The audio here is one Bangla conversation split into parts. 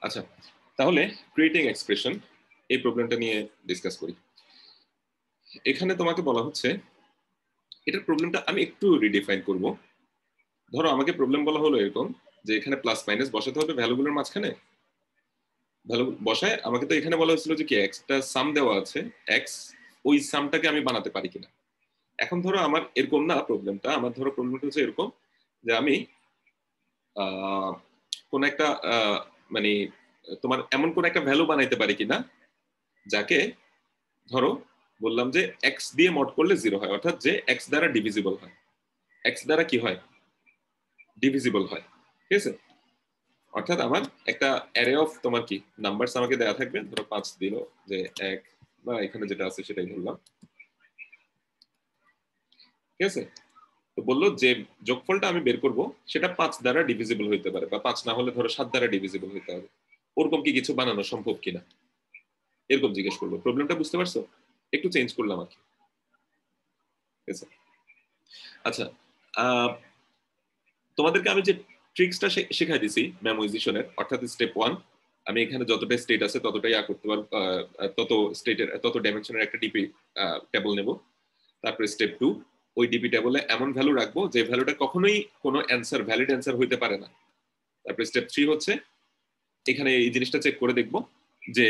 আচ্ছা, তাহলে ক্রিয়েটিং এক্সপ্রেশন এই প্রবলেমটা নিয়ে ডিসকাস করি। এখানে তোমাকে বলা হচ্ছে, এটার প্রবলেমটা আমি একটু রিডিফাইন করব। ধরো আমাকে প্রবলেম বলা হলো এরকম যে এখানে প্লাস মাইনাস বসাতে হবে ভ্যালুগুলোর মাঝখানে। ভ্যালু বসায় আমাকে তো এখানে বলা হয়েছিল যে কি একটা সাম দেওয়া আছে এক্স, ওই সামটাকে আমি বানাতে পারি কিনা। এখন ধরো আমার এরকম না প্রবলেমটা, আমার ধরো প্রবলেমটা হচ্ছে এরকম যে আমি কোন একটা মানে তোমার এমন কোন একটা ভ্যালু বানাইতে পারি কিনা যাকে ধরো বললাম যে এক্স দিয়ে মড করলে জিরো হয়, অর্থাৎ যে এক্স দ্বারা ডিভিজিবল হয়, এক্স দ্বারা কি হয় ডিভিজিবল হয়। ঠিক আছে, অর্থাৎ আমার একটা অ্যারে অফ তোমার কি নাম্বারস আমাকে দেয়া থাকবে, ধরো 5 দিল যে এক, বা এখানে যেটা আছে সেটাই ধরলাম। ঠিক আছে, তো বললো যে যোগফলটা আমি বের করব সেটা 5 দ্বারা ডিভিজিবল হইতে পারে, বা 5 না হলে ধরো 7 দ্বারা ডিভিজিবল হইতে হবে। ওরকম কি কিছু বানানো সম্ভব কিনা এরকম জিজ্ঞেস করবো। প্রবলেমটা বুঝতে পারছো? একটু চেঞ্জ করলাম আর কি। ঠিক আছে, আচ্ছা তোমাদেরকে আমি যে ট্রিক্সটা শেখাই দিছি মেমোইজেশনের, অর্থাৎ স্টেপ 1 আমি এখানে যতটা স্টেট আছে ততটাই করতে পারবো, তত স্টেটের তত ডাইমেনশনের একটা ডিপি টেবল নেব। তারপরে স্টেপ 2 ওই ডিপি টেবলে এমন ভ্যালু রাখবো যে ভ্যালুটা কখনোই কোনো অ্যান্সার ভ্যালিড অ্যান্সার হইতে পারে না। তারপরে স্টেপ 3 হচ্ছে এখানে এই জিনিসটা চেক করে দেখবো যে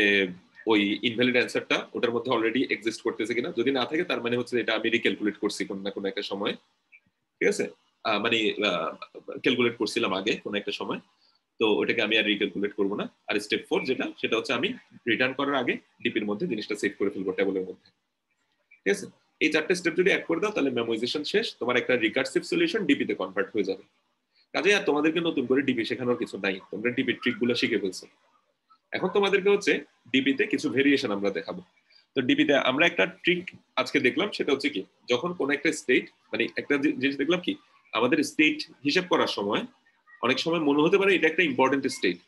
ওই ইনভ্যালিড অ্যান্সারটা ওটার মধ্যে অলরেডি এক্সিস্ট করতেছে কিনা। যদি না থাকে তার মানে হচ্ছে এটা আমি রিক্যালকুলেট করছি কোনো না কোনো একটা সময়। ঠিক আছে, মানে ক্যালকুলেট করছিলাম আগে কোনো একটা সময়, তো ওটাকে আমি আর রিক্যালকুলেট করবো না। আর স্টেপ 4 যেটা, সেটা হচ্ছে আমি রিটার্ন করার আগে ডিপির মধ্যে জিনিসটা সেভ করে ফেলবো টেবলের মধ্যে। ঠিক আছে, এই 4টে স্টেপ যদি অ্যাড করে দাও তাহলে মেমোরাইজেশন শেষ, তোমার একটা রিকার্সিভ সলিউশন ডিপিতে কনভার্ট হয়ে যাবে। কাজে আর তোমাদেরকে নতুন করে ডিপি শেখানোর কিছু নাই, তোমরা ডিপি ট্রিক গুলো শিখে ফেলছো। এখন তোমাদেরকে হচ্ছে ডিপিতে কিছু ভেরিয়েশন আমরা দেখাবো। তো ডিপিতে আমরা একটা ট্রিক আজকে দেখলাম, সেটা হচ্ছে কি যখন কোন একটা স্টেট, মানে একটা জিনিস দেখলাম কি আমাদের স্টেট হিসাব করার সময় অনেক সময় মনে হতে পারে এটা একটা ইম্পর্টেন্ট স্টেট,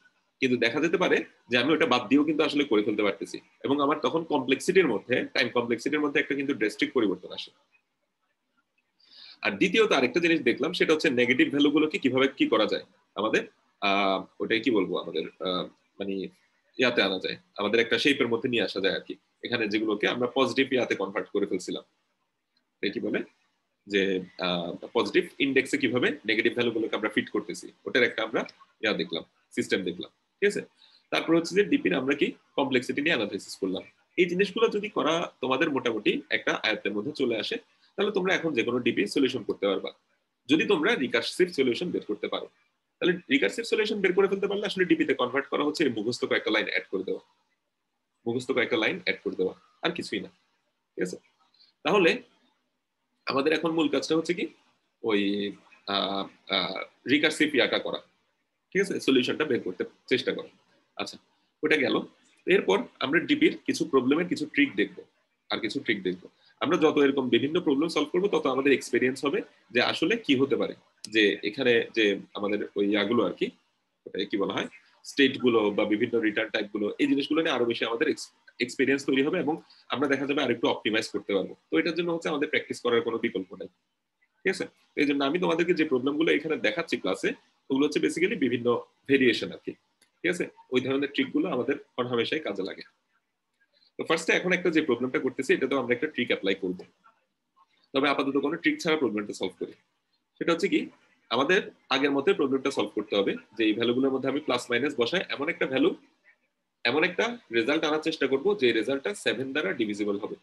কিন্তু দেখা যেতে পারে যে আমি ওটা বাদ দিয়েও কিন্তু আসলে করে ফেলতে পারতেছি, এবং আমার তখন কমপ্লেক্সিটির মধ্যে টাইম কমপ্লেক্সিটির মধ্যে একটা কিন্তু ড্রাস্টিক পরিবর্তন আসে। আর দ্বিতীয়ত আরেকটা জিনিস দেখলাম, সেটা হচ্ছে নেগেটিভ ভ্যালুগুলোকে কিভাবে কি করা যায় আমাদের ওটাই কি বলবো আমাদের মানে ইয়াতে আনা যায়, আমাদের একটা শেপের মধ্যে নিয়ে আসা যায় আর কি। এখানে যেগুলোকে আমরা পজিটিভ ইয়াতে কনভার্ট করে ফেলছিলাম, কি বলে যে পজিটিভ ইন্ডেক্সে কিভাবে নেগেটিভ ভ্যালুগুলোকে আমরা ফিট করতেছি, ওটার একটা আমরা ইয়া দেখলাম, সিস্টেম দেখলাম। ঠিক আছে, তারপর হচ্ছে যে ডিপির আমরা কি কমপ্লেক্সিটি নিয়ে অ্যানালাইসিস করলাম। এই জিনিসগুলো যদি করা তোমাদের মোটামুটি একটা আয়ত্তের মধ্যে চলে আসে, তাহলে তোমরা এখন যে কোনো ডিপি সলিউশন করতে পারবা, যদি তোমরা রিকার্সিভ সলিউশন বের করতে পারো। তাহলে রিকার্সিভ সলিউশন বের করে ফেলতে পারলে আসলে ডিপিতে কনভার্ট করা হচ্ছে মুখস্থ কয়েকটা লাইন অ্যাড করে দেওয়া, মুখস্থ কয়েকটা লাইন অ্যাড করে দেওয়া, আর কিছুই না। ঠিক আছে, তাহলে আমাদের এখন মূল কাজটা হচ্ছে কি ওই রিকার্সিভ ইয়াটা করা। ঠিক আছে, সলিউশনটা বের করতে চেষ্টা করা। আচ্ছা, ওটা গেল। এরপর আমরা ডিপির কিছু প্রবলেমের কিছু ট্রিক দেখবো, আর কিছু ট্রিক দেখবো। আমরা যত এরকম বিভিন্ন প্রবলেম সলভ করবো তত আমাদের এক্সপেরিয়েন্স হবে যে আসলে কি হতে পারে, যে এখানে যে আমাদের ওই ইয়াগুলো আর কি, ওটাকে কি বলা হয় স্টেট গুলো বা বিভিন্ন রিটার্ন টাইপ গুলো, এই জিনিসগুলো নিয়ে আরো বেশি আমাদের এক্সপেরিয়েন্স তৈরি হবে, এবং আমরা দেখা যাবে আরেকটু অপটিমাইজ করতে পারবো। তো এটার জন্য হচ্ছে আমাদের প্র্যাকটিস করার কোনো বিকল্প নেই। ঠিক আছে, এই জন্য আমি তোমাদেরকে যে প্রবলেমগুলো এখানে দেখাচ্ছি ক্লাসে, ওগুলো হচ্ছে বেসিক্যালি বিভিন্ন ভেরিয়েশন আর কি। ঠিক আছে, ওই ধরনের ট্রিকগুলো আমাদের হরহামেশাই কাজে লাগে। তো ফার্স্টে এখন একটা যে প্রবলেমটা করতেছি এটা তো আমরা একটা ট্রিক অ্যাপ্লাই করব, তবে আপাতত কোনো ট্রিক ছাড়া প্রবলেমটা সলভ করি। সেটা হচ্ছে কি আমাদের আগের মতো প্রবলেমটা সলভ করতে হবে যে এই ভ্যালুগুলোর মধ্যে আমি প্লাস মাইনাস বসাই এমন একটা ভ্যালু, এমন একটা রেজাল্ট আনার চেষ্টা করব যে রেজাল্টটা 7 দ্বারা ডিভিজিবল হবে।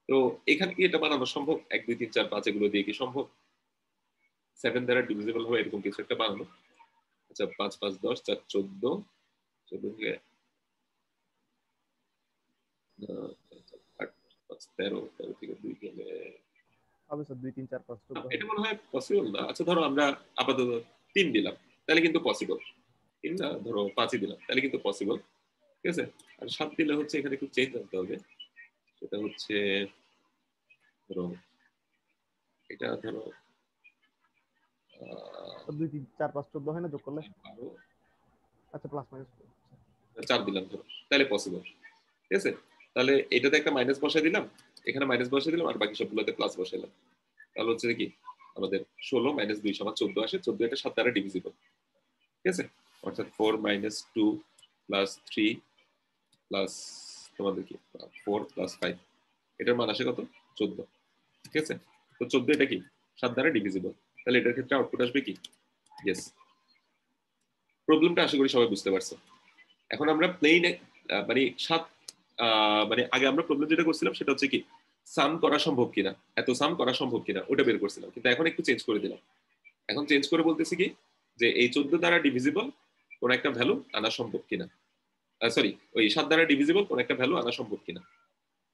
তো এখানে কি এটা বানানো সম্ভব? 1 2 3 4 5 এগুলো দিয়ে কি সম্ভব 7 দ্বারা ডিভিজিবল হবে এরকম কিছু একটা বানানো? আচ্ছা, 5 5 10 4 14, 14 থেকে 8 5 13, 13 থেকে 2 গেলে হবে স্যার 2 3 4 5 এটা মনে হয় পসিবল না। আচ্ছা ধরো আমরা আপাতত 3 দিলাম, তাহলে কিন্তু পসিবল। 3 না, ধরো 5ই দিলাম, তাহলে কিন্তু পসিবল। ঠিক আছে, আর 7 দিলে হচ্ছে এখানে একটু চেঞ্জ আনতে হবে। সেটা হচ্ছে ধরো এটা ধরো 2 3 4 5 14 হয় না যোগ করলে? আচ্ছা, প্লাস মাইনাস 4 দিলাম ধরো, তাহলে পসিবল। ঠিক আছে, তাহলে এটাতে একটা মাইনাস বসাই দিলাম, এখানে মাইনাস বসাই দিলাম, আর বাকি সবগুলোতে প্লাস বসাইলাম। তাহলে হচ্ছে কি আমাদের 16 - 2 = 14 আসে, 14 এটা 7 দ্বারা ডিভিজিবল। ঠিক আছে, অর্থাৎ 4 - 2 প্লাস 3 প্লাস তোমাদের কি 4 প্লাস 5, এটার মান আসে কত 14। ঠিক আছে, তো 14 এটা কি 7 দ্বারা ডিভিজিবল, তাহলে এটার ক্ষেত্রে আউটপুট আসবে কি ইয়েস। প্রবলেমটা আশা করি সবাই বুঝতে পারছো। এখন আমরা প্লেন মানে 7 মানে আগে আমরা প্রবলেম যেটা করছিলাম সেটা হচ্ছে কি সাম করা সম্ভব কিনা, এত সাম করা সম্ভব কিনা ওটা বের করছিলাম, কিন্তু এখন একটু চেঞ্জ করে দিলাম। এখন চেঞ্জ করে বলতেছি কি যে এই 14 দ্বারা ডিভিজিবল কোন একটা ভ্যালু আনা সম্ভব কিনা, সরি ওই 7 দ্বারা ডিভিজিবল কোন একটা ভ্যালু আনা সম্ভব কিনা,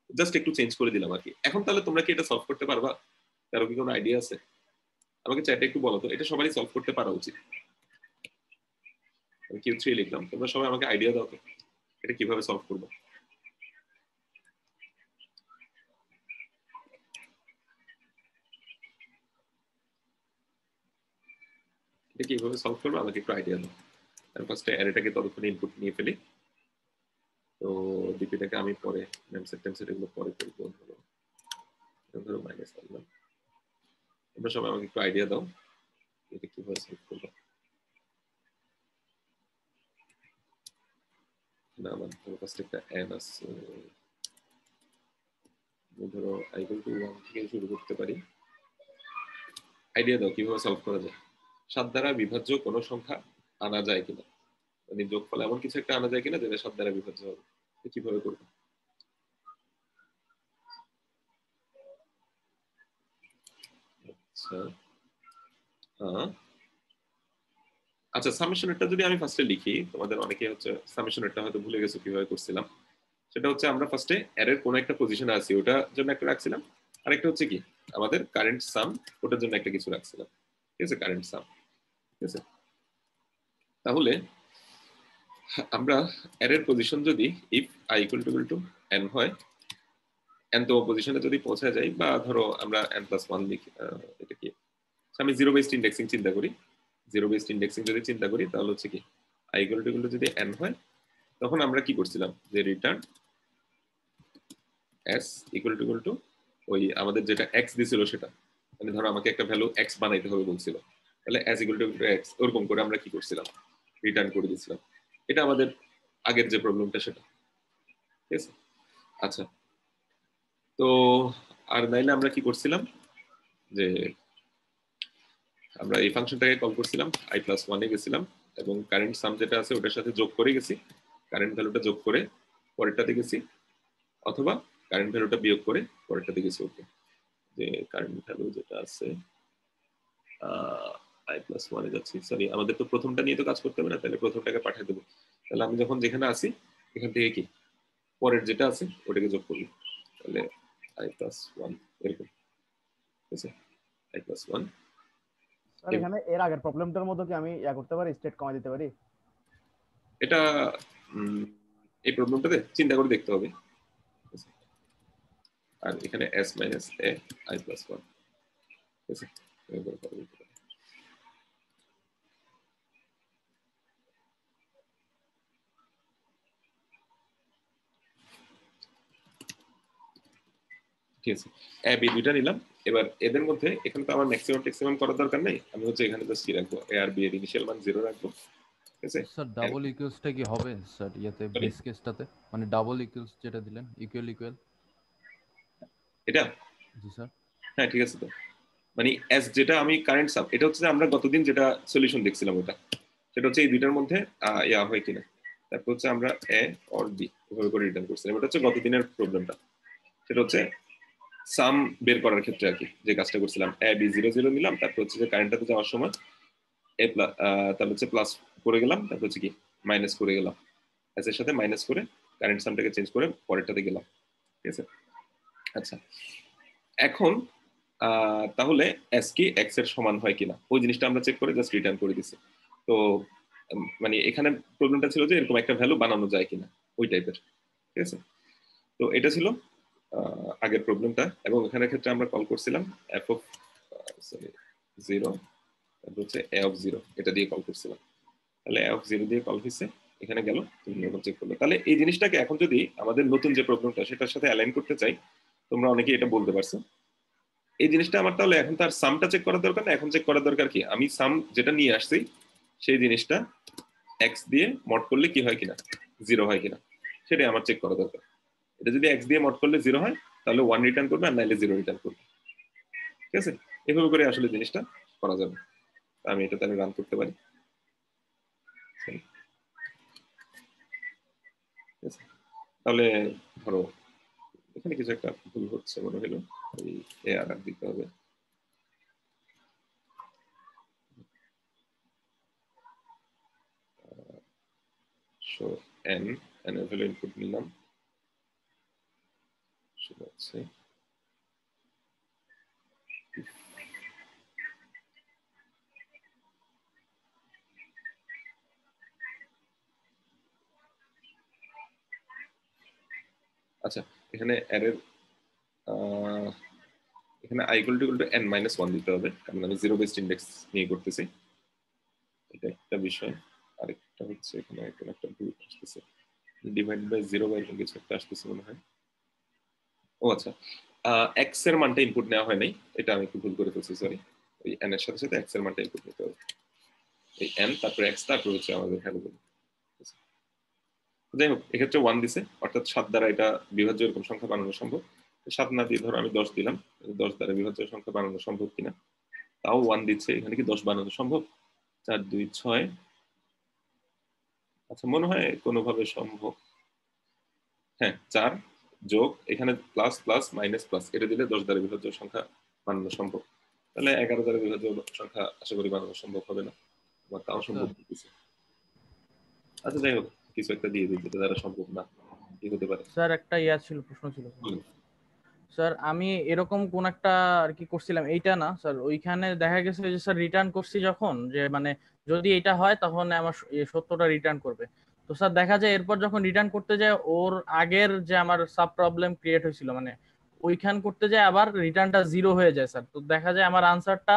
জাস্ট একটু চেঞ্জ করে দিলাম আর কি। এখন তাহলে তোমরা কি এটা সলভ করতে পারবা? কারো কি কোনো আইডিয়া আছে? আমাকে চ্যাটে একটু বলো তো, এটা সবারই সলভ করতে পারা উচিত। আমি Q3 লিখলাম, তোমরা সবাই আমাকে আইডিয়া দাও তো এটা কিভাবে সলভ করবো। এটা কিভাবে সলভ করবো আমাকে একটু আইডিয়া দাও। আমি ফার্স্টে অ্যারেটাকে ততক্ষণে ইনপুট নিয়ে ফেলি। তো ডিপিটাকে আমি পরে নেমসেট টেমসেট এগুলো পরে করবো। ধরো মাইনাস করলাম, তোমরা সবাই আমাকে একটু আইডিয়া দাও এটা কিভাবে সলভ করবো। না আমার ফার্স্ট একটা n আছে, ধরো i = 1 থেকে শুরু করতে পারি। আইডিয়া দাও কিভাবে সলভ করা যায়। 7 দ্বারা বিভাজ্য কোনো সংখ্যা আনা যায় কিনা, মানে যোগফল এমন কিছু একটা আনা যায় কিনা যেটা 7 দ্বারা বিভাজ্য হবে, কিভাবে করবো। আচ্ছা আচ্ছা সামেশনেরটা যদি আমি ফার্স্টে লিখি, তোমাদের অনেকে হচ্ছে সামেশনেরটা হয়তো ভুলে গেছো কিভাবে করছিলাম। সেটা হচ্ছে আমরা ফার্স্টে অ্যারের কোন একটা পজিশনে আছি ওটার জন্য একটা রাখছিলাম, আরেকটা হচ্ছে কি আমাদের কারেন্ট সাম ওটার জন্য একটা কিছু রাখছিলাম। ঠিক আছে, কারেন্ট সাম। ঠিক আছে, তাহলে আমরা অ্যারের পজিশন যদি ইফ i = n হয়, n তো পজিশনে যদি পৌঁছা যায়, বা ধরো আমরা n+1 লিখি, এটা কি আমি জিরো বেসড ইন্ডেক্সিং চিন্তা করি, জিরো বেসড ইন্ডেক্সিং যদি চিন্তা করি তাহলে হচ্ছে কি i = যদি n হয়, তখন আমরা কি করছিলাম যে রিটার্ন s = ওই আমাদের যেটা x দিছিল সেটা, মানে ধরো আমাকে একটা ভ্যালু x বানাইতে হবে বলছিল, তাহলে s = x ওরকম করে আমরা কি করছিলাম রিটার্ন করে দিয়েছিলাম। এটা আমাদের আগের যে প্রবলেমটা সেটা। ঠিক আছে, আচ্ছা তো আর নাইলে আমরা কি করছিলাম যে আমরা এই ফাংশনটাকে কল করছিলাম i+1 এ গেছিলাম এবং কারেন্ট সাম যেটা আছে ওটার সাথে যোগ করে গেছি, কারেন্ট ভ্যালুটা যোগ করে পরেরটাতে গেছি, অথবা কারেন্ট ভ্যালুটা বিয়োগ করে পরেরটাতে গেছি। ওকে, যে কারেন্ট ভ্যালু যেটা আছে i+1 এ যাচ্ছি, সরি আমাদের তো প্রথমটা নিয়ে তো কাজ করতে হবে না, তাহলে প্রথমটাকে পাঠিয়ে দেবো। তাহলে আমি যখন যেখানে আসি এখান থেকে কি পরের যেটা আছে ওটাকে যোগ করবো, তাহলে i+1 এরকম। ঠিক আছে, i+1। আর এখানে এর আগের প্রবলেমটার মতো কি আমি করতে পারি, স্টেট কমাই দিতে পারি? এটা এই প্রবলেমটাতে চিন্তা করে দেখতে হবে। আর এখানে s - a i+1। ঠিক আছে, ঠিক আছে এ বি দুইটা নিলাম। এবার এদের মধ্যে এখানে তো আমার ম্যাক্সিমাম ম্যাক্সিমাম করার দরকার নেই, আমি হচ্ছে এখানে জাস্ট কি রাখবো এ আর বি এর ইনিশিয়াল মান 0 রাখবো। ঠিক আছে স্যার ডাবল ইকুয়ালসটা কি হবে স্যার ইয়াতে বেস কেসটাতে, মানে ডাবল ইকুয়ালস যেটা দিলেন ইকুয়াল ইকুয়াল এটা? জি স্যার। হ্যাঁ ঠিক আছে, তো মানে এস যেটা আমি কারেন্ট সাব, এটা হচ্ছে যে আমরা গতদিন যেটা সলিউশন দেখছিলাম ওটা, সেটা হচ্ছে এই দুইটার মধ্যে ইয়া হয় কিনা, তারপর হচ্ছে আমরা এ অর বি এভাবে করে রিটার্ন করছিলাম। এটা হচ্ছে গতদিনের প্রবলেমটা, সেটা হচ্ছে সাম বের করার ক্ষেত্রে আর কি যে কাজটা করছিলাম, এ বি 0 0 নিলাম, তারপর হচ্ছে যে কারেন্টটাতে যাওয়ার সময় এ তারপর হচ্ছে প্লাস করে গেলাম, তারপর হচ্ছে কি মাইনাস করে গেলাম, এস এর সাথে মাইনাস করে কারেন্ট সামটাকে চেঞ্জ করে পরেরটাতে গেলাম। ঠিক আছে, আচ্ছা এখন তাহলে এস কি এক্স এর সমান হয় কিনা ওই জিনিসটা আমরা চেক করে জাস্ট রিটার্ন করে দিছি। তো মানে এখানে প্রবলেমটা ছিল যে এরকম একটা ভ্যালু বানানো যায় কিনা ওই টাইপের। ঠিক আছে, তো এটা ছিল আগের প্রবলেমটা, এবং এখানের ক্ষেত্রে আমরা কল করছিলাম এফ অফ 0, তারপর হচ্ছে এ অফ 0 এটা দিয়ে কল করছিলাম। তাহলে এ অফ 0 দিয়ে কল হয়েছে, এখানে গেল, তুমি এখন চেক করলে। তাহলে এই জিনিসটাকে এখন যদি আমাদের নতুন যে প্রবলেমটা সেটার সাথে অ্যালাইন করতে চাই, তোমরা অনেকে এটা বলতে পারছো এই জিনিসটা আমার তাহলে এখন তার সামটা চেক করার দরকার না, এখন চেক করার দরকার কি আমি সাম যেটা নিয়ে আসছি সেই জিনিসটা এক্স দিয়ে মড করলে কি হয় কিনা, 0 হয় কিনা সেটাই আমার চেক করা দরকার। এটা যদি x দিয়ে মড করলে 0 হয় তাহলে 1 রিটার্ন করবে, আর নাইলে 0 রিটার্ন করবে। ঠিক আছে, এভাবে করে আসলে জিনিসটা করা যাবে। আমি এটা তাহলে রান করতে পারি। তাহলে ধরো এখানে কিছু একটা ভুল হচ্ছে মনে হলো, ওই এআরআর দিতে হবে। সো n এর ভ্যালু ইনপুট নিলাম, সেটা হচ্ছে আচ্ছা এখানে অ্যারের এখানে i equal to n-1 দিতে হবে, কারণ আমি জিরো বেসড ইন্ডেক্স নিয়ে করতেছি, এটা একটা বিষয়। আরেকটা হচ্ছে এখানে কোনো একটা ভুল আসতেছে, ডিভাইড বাই 0 বাই কিছু একটা আসতেছে মনে হয়। ও আচ্ছা, x এর মানটা ইনপুট নেওয়া হয় নাই, এটা আমি একটু ভুল করে ফেলছি, সরি। ওই n এর সাথে সাথে x এর মানটা ইনপুট নিতে হবে, এই n তারপর x তারপর হচ্ছে আমাদের ভ্যালুগুলো। যাই হোক, এক্ষেত্রে 1 দিছে, অর্থাৎ 7 দ্বারা এটা বিভাজ্য এরকম সংখ্যা বানানো সম্ভব। 7 না দিয়ে ধরো আমি 10 দিলাম, 10 দ্বারা বিভাজ্য সংখ্যা বানানো সম্ভব কিনা, তাও 1 দিচ্ছে। এখানে কি 10 বানানো সম্ভব? 4 2 6, আচ্ছা মনে হয় কোনোভাবে সম্ভব। হ্যাঁ, 4 যোগ এখানে প্লাস প্লাস মাইনাস প্লাস, এটা দিলে 10 দ্বারা বিভাজ্য সংখ্যা বানানো সম্ভব। তাহলে 11 দ্বারা বিভাজ্য সংখ্যা আশা করি বানানো সম্ভব হবে না, বা তাও সম্ভব কিছু। আচ্ছা যাই হোক, কিছু একটা দিয়ে দিই যেটা দ্বারা সম্ভব না, কি হতে পারে? স্যার একটা প্রশ্ন ছিল স্যার। আমি এরকম কোন একটা আর কি করছিলাম, এইটা না স্যার, ওইখানে দেখা গেছে যে স্যার রিটার্ন করছি যখন, যে মানে যদি এটা হয় তখন আমার সত্যটা রিটার্ন করবে। তো স্যার দেখা যায় এরপর যখন রিটার্ন করতে যায়, ওর আগের যে আমার সাব প্রবলেম ক্রিয়েট হয়েছিল, মানে ওইখান করতে যায় আবার রিটার্নটা 0 হয়ে যায় স্যার। তো দেখা যায় আমার আনসারটা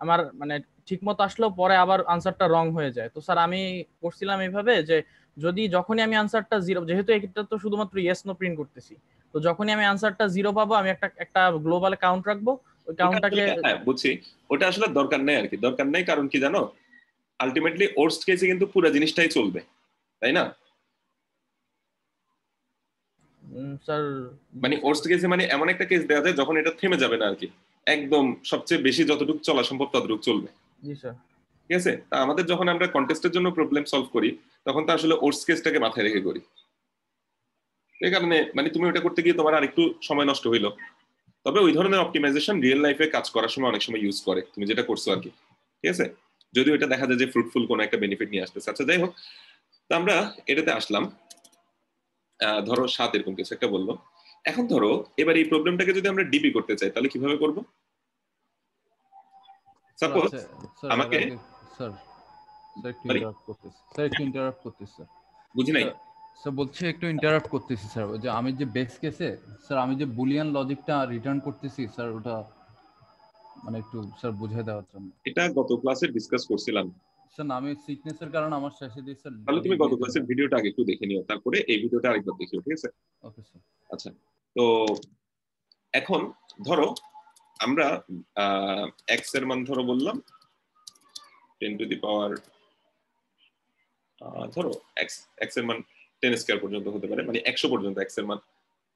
আমার মানে ঠিক মতো আসলেও পরে আবার আনসারটা রং হয়ে যায়। তো স্যার আমি করছিলাম এইভাবে যে যদি যখনই আমি আনসারটা 0, যেহেতু এটা তো শুধুমাত্র ইয়েস নো প্রিন্ট করতেছি, তো যখনই আমি আনসারটা 0 পাবো আমি একটা গ্লোবাল কাউন্ট রাখবো, ওই কাউন্টটাকে। হ্যাঁ বুঝছি, ওটা আসলে দরকার নেই আর কি, দরকার নেই। কারণ কি জানো, আলটিমেটলি ওর্স্ট কেসে কিন্তু পুরো জিনিসটাই চলবে, তাই না? স্যার মানে ওর্স্ট কেসে মানে এমন একটা কেস দেওয়া যায় যখন এটা থেমে যাবে না আর কি, একদম সবচেয়ে বেশি যতটুকু চলা সম্ভব ততটুকু চলবে। জি স্যার। ঠিক আছে, তা আমাদের যখন আমরা কন্টেস্টের জন্য প্রবলেম সলভ করি তখন তো আসলে ওর্স্ট কেসটাকে মাথায় রেখে করি। এই কারণে মানে তুমি ওটা করতে গিয়ে তোমার আরেকটু সময় নষ্ট হইলো। তবে ওই ধরনের অপটিমাইজেশন রিয়েল লাইফে কাজ করার সময় অনেক সময় ইউজ করে, তুমি যেটা করছো আর কি। ঠিক আছে, যদিও এটা দেখা যায় যে ফ্রুটফুল কোনো একটা বেনিফিট নিয়ে আসতেছে। আচ্ছা যাই হোক, তো আমরা এটাতে আসলাম। ধরো 7 এরকম কিছু একটা বললো। এখন ধরো এবার এই প্রবলেমটাকে যদি আমরা ডিবি করতে চাই তাহলে কিভাবে করব? সাপোজ স্যার এর আমাকে, আগে স্যার একটু সরি ইন্টারাপ্ট করতেছি স্যার। বুঝি নাই। স্যার বলছি একটু ইন্টারাপ্ট করতেছি স্যার, যে আমি যে বেস কেসে স্যার আমি যে বুলিয়ান লজিকটা রিটার্ন করতেছি স্যার, ওটা মানে একটু স্যার বুঝিয়ে দেওয়ার জন্য। এটা গত ক্লাসে ডিসকাস করছিলাম স্যার না, আমি সিকনেসের কারণে আমার শেষে দিয়ে স্যার তাহলে তুমি লিভ গত নিয়ে যেতে ক্লাসের হয়। ভিডিওটা আগে একটু দেখে নিও, তারপরে এই ভিডিওটা আরেকবার দেখিও, ঠিক আছে? Okay sir. আচ্ছা, তো এখন ধরো আমরা এক্স এর মান ধরো বললাম 10 টু দি পাওয়ার, ধরো এক্স এক্স এর মান 10 স্কয়ার পর্যন্ত হতে পারে, মানে 100 পর্যন্ত এক্স এর মান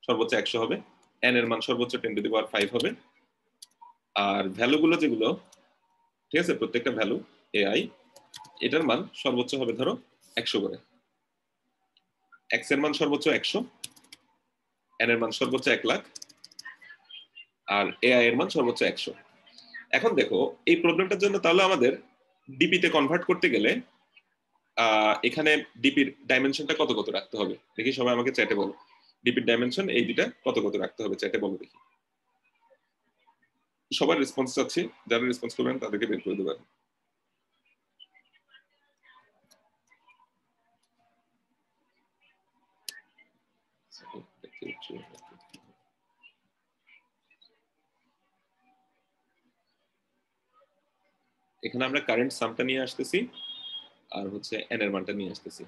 সর্বোচ্চ 100 হবে, এন এর মান সর্বোচ্চ 10 টু দি পাওয়ার 5 হবে। আর ভ্যালুগুলো যেগুলো, ঠিক আছে, প্রত্যেকটা ভ্যালু এআই এটার মান সর্বোচ্চ হবে ধরো 100 করে। এক্স এর মান সর্বোচ্চ 100, এন এর মান সর্বোচ্চ 1 লাখ, আর এআই এর মান সর্বোচ্চ 100। এখন দেখো এই প্রবলেমটার জন্য তাহলে আমাদের ডিপি তে কনভার্ট করতে গেলে এখানে ডিপির ডাইমেনশনটা কত কত রাখতে হবে দেখি, সবাই আমাকে চ্যাটে বলো। ডিপির ডাইমেনশন এই দুটা কত কত রাখতে হবে চ্যাটে বলো দেখি। সবার রেসপন্স চাচ্ছি, যারা রেসপন্স করবেন তাদেরকে বের করে দেবেন। এখানে আমরা কারেন্ট সামটা নিয়ে আসতেছি, আর হচ্ছে এন এর মানটা নিয়ে আসতেছি।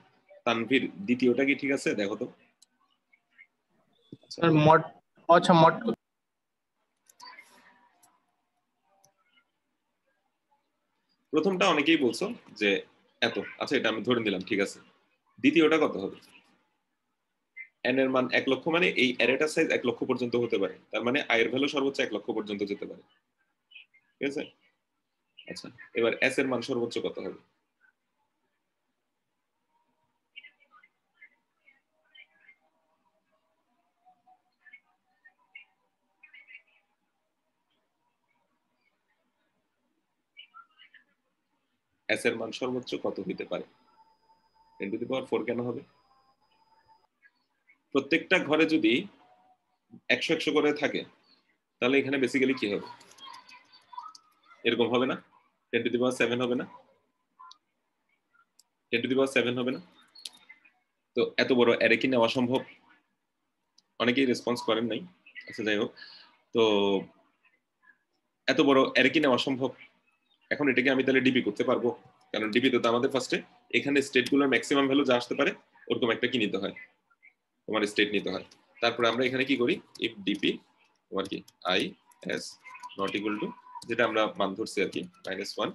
তানভীর দ্বিতীয়টা কি ঠিক আছে দেখো তো? স্যার মড, আচ্ছা মড প্রথমটা অনেকেই বলছো যে এত, আচ্ছা এটা আমি ধরে নিলাম ঠিক আছে। দ্বিতীয়টা কত হবে? n এর মান 1 লক্ষ মানে এই অ্যারেটার সাইজ 1 লক্ষ পর্যন্ত হতে পারে, তার মানে i এর ভ্যালু সর্বোচ্চ 1 লক্ষ পর্যন্ত যেতে পারে। ঠিক আছে? আচ্ছা, এবার s এর মান সর্বোচ্চ কত হবে? s এর মান সর্বোচ্চ কত হতে পারে? 10⁴ কেন হবে? প্রত্যেকটা ঘরে যদি 100 করে থাকে তাহলে এখানে বেসিক্যালি কি হবে? এরকম হবে না? 10⁷ হবে না? 10⁷ হবে না? তো এত বড় অ্যারে কি নেওয়া সম্ভব? অনেকেই রেসপন্স করেন নাই। আচ্ছা, যাই হোক, তো এত বড় অ্যারে কি নেওয়া সম্ভব? এখন এটাকে আমি তাহলে ডিপি করতে পারবো? কারণ ডিপিতে তো আমাদের ফার্স্টে এখানে স্টেটগুলোর ম্যাক্সিমাম ভ্যালু যা আসতে পারে ওরকম একটা কি নিতে হয়, তোমার স্টেট নিতে হয়। তারপরে আমরা এখানে কি করি, ইফ ডিপি তোমার কি i s not equal to, যেটা আমরা মান ধরছি আর কি, -1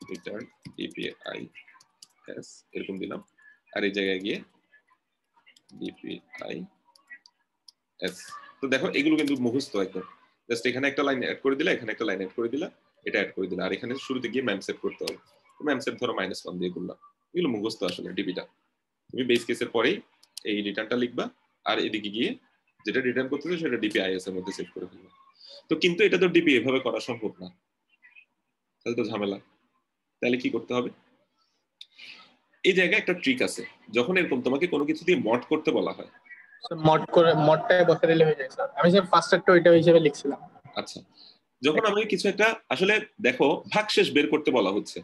রিটার্ন ডিপি i s এরকম দিলাম, আর এই জায়গায় গিয়ে ডিপি i s। তো দেখো এগুলো কিন্তু মুখস্থ একদম, জাস্ট এখানে একটা লাইন অ্যাড করে দিলা, এখানে একটা লাইন অ্যাড করে দিলা, এটা অ্যাড করে দিলা, আর এখানে শুরুতে গিয়ে ম্যাম সেট করতে হবে। ম্যাম সেট ধরো -1 দিয়ে করলাম, এগুলো মুখস্থ আসলে ডিপিটা। তুমি বেস কেসের পরেই এই রিটার্নটা লিখবা, আর এদিকে গিয়ে যেটা রিটার্ন করতেছে সেটা ডিপি আইএস এর মধ্যে সেভ করে ফেলবা। তো কিন্তু এটা তো ডিপি এভাবে করা সম্ভব না, তাহলে তো ঝামেলা। তাহলে কি করতে হবে? এই জায়গায় একটা ট্রিক আছে, যখন এরকম তোমাকে কোনো কিছু দিয়ে মড করতে বলা হয়, মড করে মডটাই বসে দিলে হয়ে যায় স্যার। আমি স্যার ফার্স্ট একটা ওইটা হিসেবে লিখছিলাম। আচ্ছা, যখন আমি কিছু একটা আসলে দেখো ভাগশেষ বের করতে বলা হচ্ছে,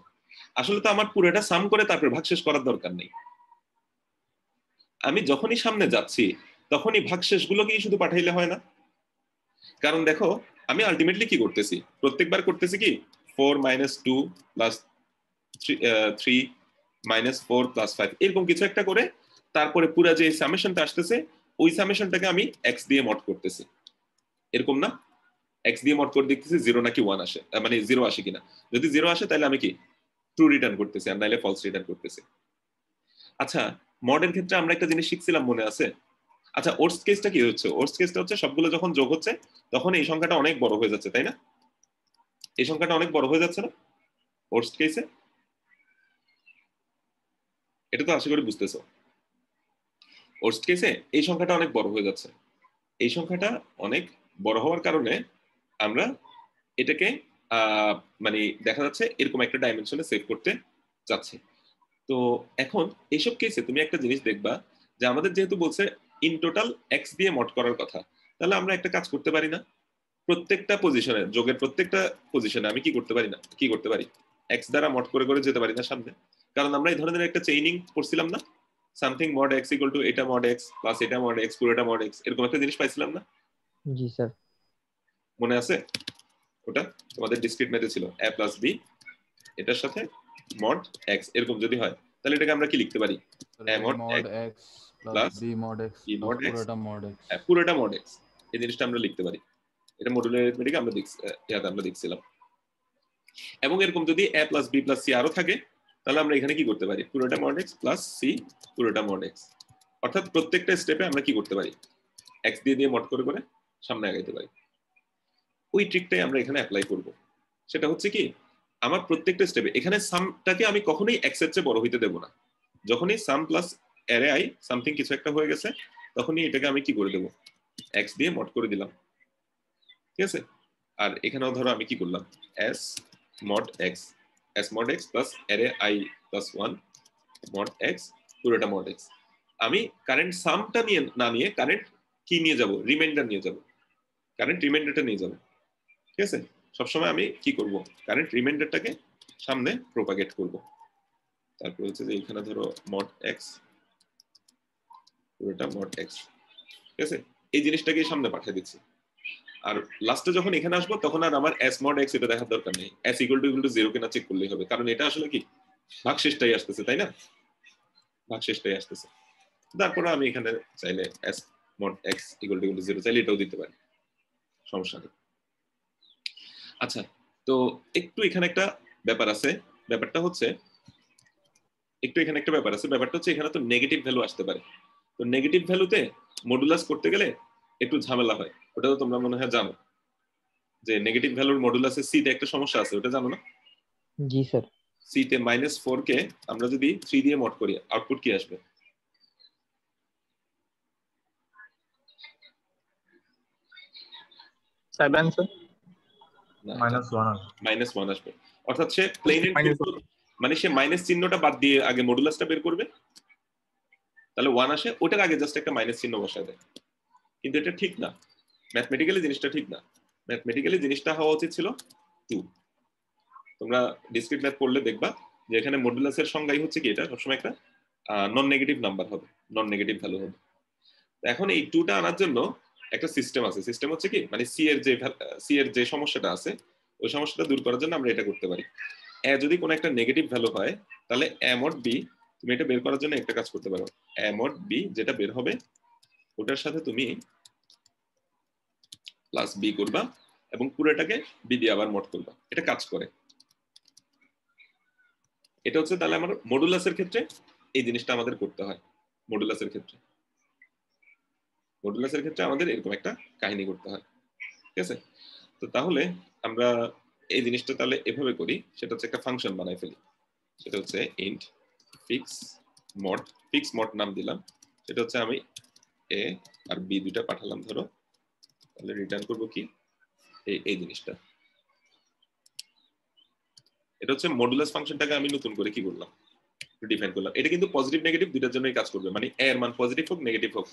আসলে তো আমার পুরোটা সাম করে তারপর ভাগশেষ করার দরকার নেই। আমি যখনই সামনে যাচ্ছি তখনই ভাগশেষগুলোকেই শুধু পাঠাইলে হয় না? কারণ দেখো আমি আলটিমেটলি কি করতেছি, প্রত্যেকবার করতেছি কি 4 - 2 + 3 - 4 + 5 এরকম কিছু একটা করে, তারপরে পুরো যে সামেশনটা আসতেছে ওই সামেশনটাকে আমি x দিয়ে মড করতেছি, এরকম না? x দিয়ে মড করে দেখতেছি 0 নাকি 1 আসে, মানে 0 আসে কিনা। যদি 0 আসে তাহলে আমি কি ট্রু রিটার্ন করতেছি, আর নাইলে ফলস রিটার্ন করতেছি। আচ্ছা, মডের ক্ষেত্রে আমরা একটা জিনিস শিখছিলাম, মনে আছে? আচ্ছা, ওর্স্ট কেসটা কি হচ্ছে? ওর্স্ট কেসটা হচ্ছে সবগুলো যখন যোগ হচ্ছে তখন এই সংখ্যাটা অনেক বড় হয়ে যাচ্ছে, তাই না? এই সংখ্যাটা অনেক বড় হয়ে যাচ্ছে না ওর্স্ট কেসে? এটা তো আশা করি বুঝতেছো। ওর্স্ট কেসে এই সংখ্যাটা অনেক বড় হয়ে যাচ্ছে। এই সংখ্যাটা অনেক বড় হওয়ার কারণে আমরা এটাকে মানে দেখা যাচ্ছে এরকম একটা ডাইমেনশনে সেভ করতে চাচ্ছি। তো এখন এইসব কেসে তুমি একটা জিনিস দেখবা যে আমাদের যেহেতু বলছে ইন টোটাল এক্স দিয়ে মড করার কথা, তাহলে আমরা একটা কাজ করতে পারি না? প্রত্যেকটা পজিশনে, যোগের প্রত্যেকটা পজিশনে আমি কি করতে পারি না, কি করতে পারি, এক্স দ্বারা মড করে করে যেতে পারি না সামনে? কারণ আমরা এই ধরনের একটা চেইনিং করছিলাম না, something mod x equal to এটা মড এক্স প্লাস এটা মড এক্স পুরোটা মড এক্স, এরকম একটা জিনিস পাইছিলাম না? জি স্যার। মনে আছে? ওটা তোমাদের ডিসক্রিট ম্যাথে ছিল a + b এটার সাথে মড এক্স, এরকম যদি হয় তাহলে এটাকে আমরা কি লিখতে পারি, a mod x plus b mod x mod x পুরোটা mod x, পুরোটা mod x, এই জিনিসটা আমরা লিখতে পারি। এটা মডুলার অ্যারিথমেটিক আমরা দেখছিলাম। এবং এরকম যদি a + b + c আরো থাকে তাহলে আমরা এখানে কি করতে পারি, পুরোটা mod x + c পুরোটা mod x, অর্থাৎ প্রত্যেকটা স্টেপে আমরা কি করতে পারি, x দিয়ে দিয়ে মড করে করে সামনে আগাইতে পারি। ওই ট্রিকটাই আমরা এখানে অ্যাপ্লাই করব। সেটা হচ্ছে কি, আমার প্রত্যেকটা স্টেপে এখানে সামটাকে আমি কখনোই x এর চেয়ে বড় হইতে দেব না। যখনই সাম প্লাস অ্যারে i সামথিং কিছু একটা হয়ে গেছে তখনই এটাকে আমি কি করে দেব, x দিয়ে মড করে দিলাম। ঠিক আছে? আর এখানেও ধরো আমি কি করলাম, s mod x plus array i + 1 mod x পুরোটা mod x। আমি কারেন্ট সামটা নিয়ে না নিয়ে কারেন্ট কি নিয়ে যাব, রিমাইন্ডার নিয়ে যাব, কারেন্ট রিমাইন্ডারটা নিয়ে যাব। ঠিক আছে? সবসময় আমি কি করব, কারেন্ট রিমাইন্ডারটাকে সামনে প্রোপাগেট করব। তারপর হচ্ছে যে এখানে ধরো mod x পুরোটা mod x। ঠিক আছে? এই জিনিসটাকে সামনে পাঠিয়ে দিচ্ছি। আর লাস্টে যখন এখানে আসবো তখন আর আমার s mod x এটা দেখার দরকার নেই, s = 0 কিনা চেক করলেই হবে, কারণ এটা আসলে কি ভাগশেষটাই আসতেছে, তাই না? ভাগশেষটাই আসতেছে। তারপরে আমি এখানে চাইলে s mod x = 0 চাইলে এটাও দিতে পারি, সমস্যা নেই। আচ্ছা, তো একটু এখানে একটা ব্যাপার আছে, ব্যাপারটা হচ্ছে এখানে তো নেগেটিভ ভ্যালু আসতে পারে। তো নেগেটিভ ভ্যালুতে মডুলাস করতে গেলে একটু ঝামেলা হয়, ওটা তো তোমরা মনে হয় জানো যে নেগেটিভ ভ্যালুর মডুলাসে সি তে একটা সমস্যা আছে, ওটা জানো না? জি স্যার। সি তে -4 কে আমরা যদি 3 দিয়ে মড করি আউটপুট কি আসবে? 7 স্যার। -1 আসবে। অর্থাৎ সে প্লেনের মানে সে মাইনাস চিহ্নটা বাদ দিয়ে আগে মডুলাসটা বের করবে, তাহলে 1 আসে, ওটার আগে জাস্ট একটা মাইনাস চিহ্ন বসায় দেয়। কিন্তু এটা ঠিক না, ম্যাথমেটিক্যালি জিনিসটা ঠিক না। ম্যাথমেটিক্যালি জিনিসটা হওয়া উচিত ছিল 2। তোমরা ডিসক্রিট ম্যাথ পড়লে দেখবা যে এখানে মডুলাসের সংজ্ঞাই হচ্ছে কি, এটা সবসময় একটা নন নেগেটিভ নাম্বার হবে, নন নেগেটিভ ভ্যালু হবে। এখন এই 2টা আনার জন্য একটা সিস্টেম আছে। সিস্টেম হচ্ছে কি, মানে সি এর যে সমস্যাটা আছে ওই সমস্যাটা দূর করার জন্য আমরা এটা করতে পারি। এ যদি কোনো একটা নেগেটিভ ভ্যালু হয় তাহলে এ মড বি, তুমি এটা বের করার জন্য একটা কাজ করতে পারো। এ মড বি যেটা বের হবে ওটার সাথে তুমি প্লাস বি করবা এবং পুরোটাকে বি দিয়ে আবার মড করবা, এটা কাজ করে। এটা হচ্ছে তাহলে আমার মডুলাসের ক্ষেত্রে এই জিনিসটা আমাদের করতে হয়। মডুলাসের ক্ষেত্রে আমাদের এরকম একটা কাহিনী করতে হয়, ঠিক আছে? তো তাহলে আমরা এই জিনিসটা তাহলে এভাবে করি, সেটা হচ্ছে একটা ফাংশন বানাই ফেলি, সেটা হচ্ছে ইন্ট ফিক্স মড নাম দিলাম। সেটা হচ্ছে আমি এ আর বি দুইটা পাঠালাম ধরো, তাহলে রিটার্ন করব কি এই জিনিসটা। এটা হচ্ছে মডুলাস ফাংশনটাকে আমি নতুন করে কি করলাম, ডিফাইন করলাম। এটা কিন্তু পজিটিভ নেগেটিভ দুইটার জন্যই কাজ করবে, মানে এ এর মান পজিটিভ হোক নেগেটিভ হোক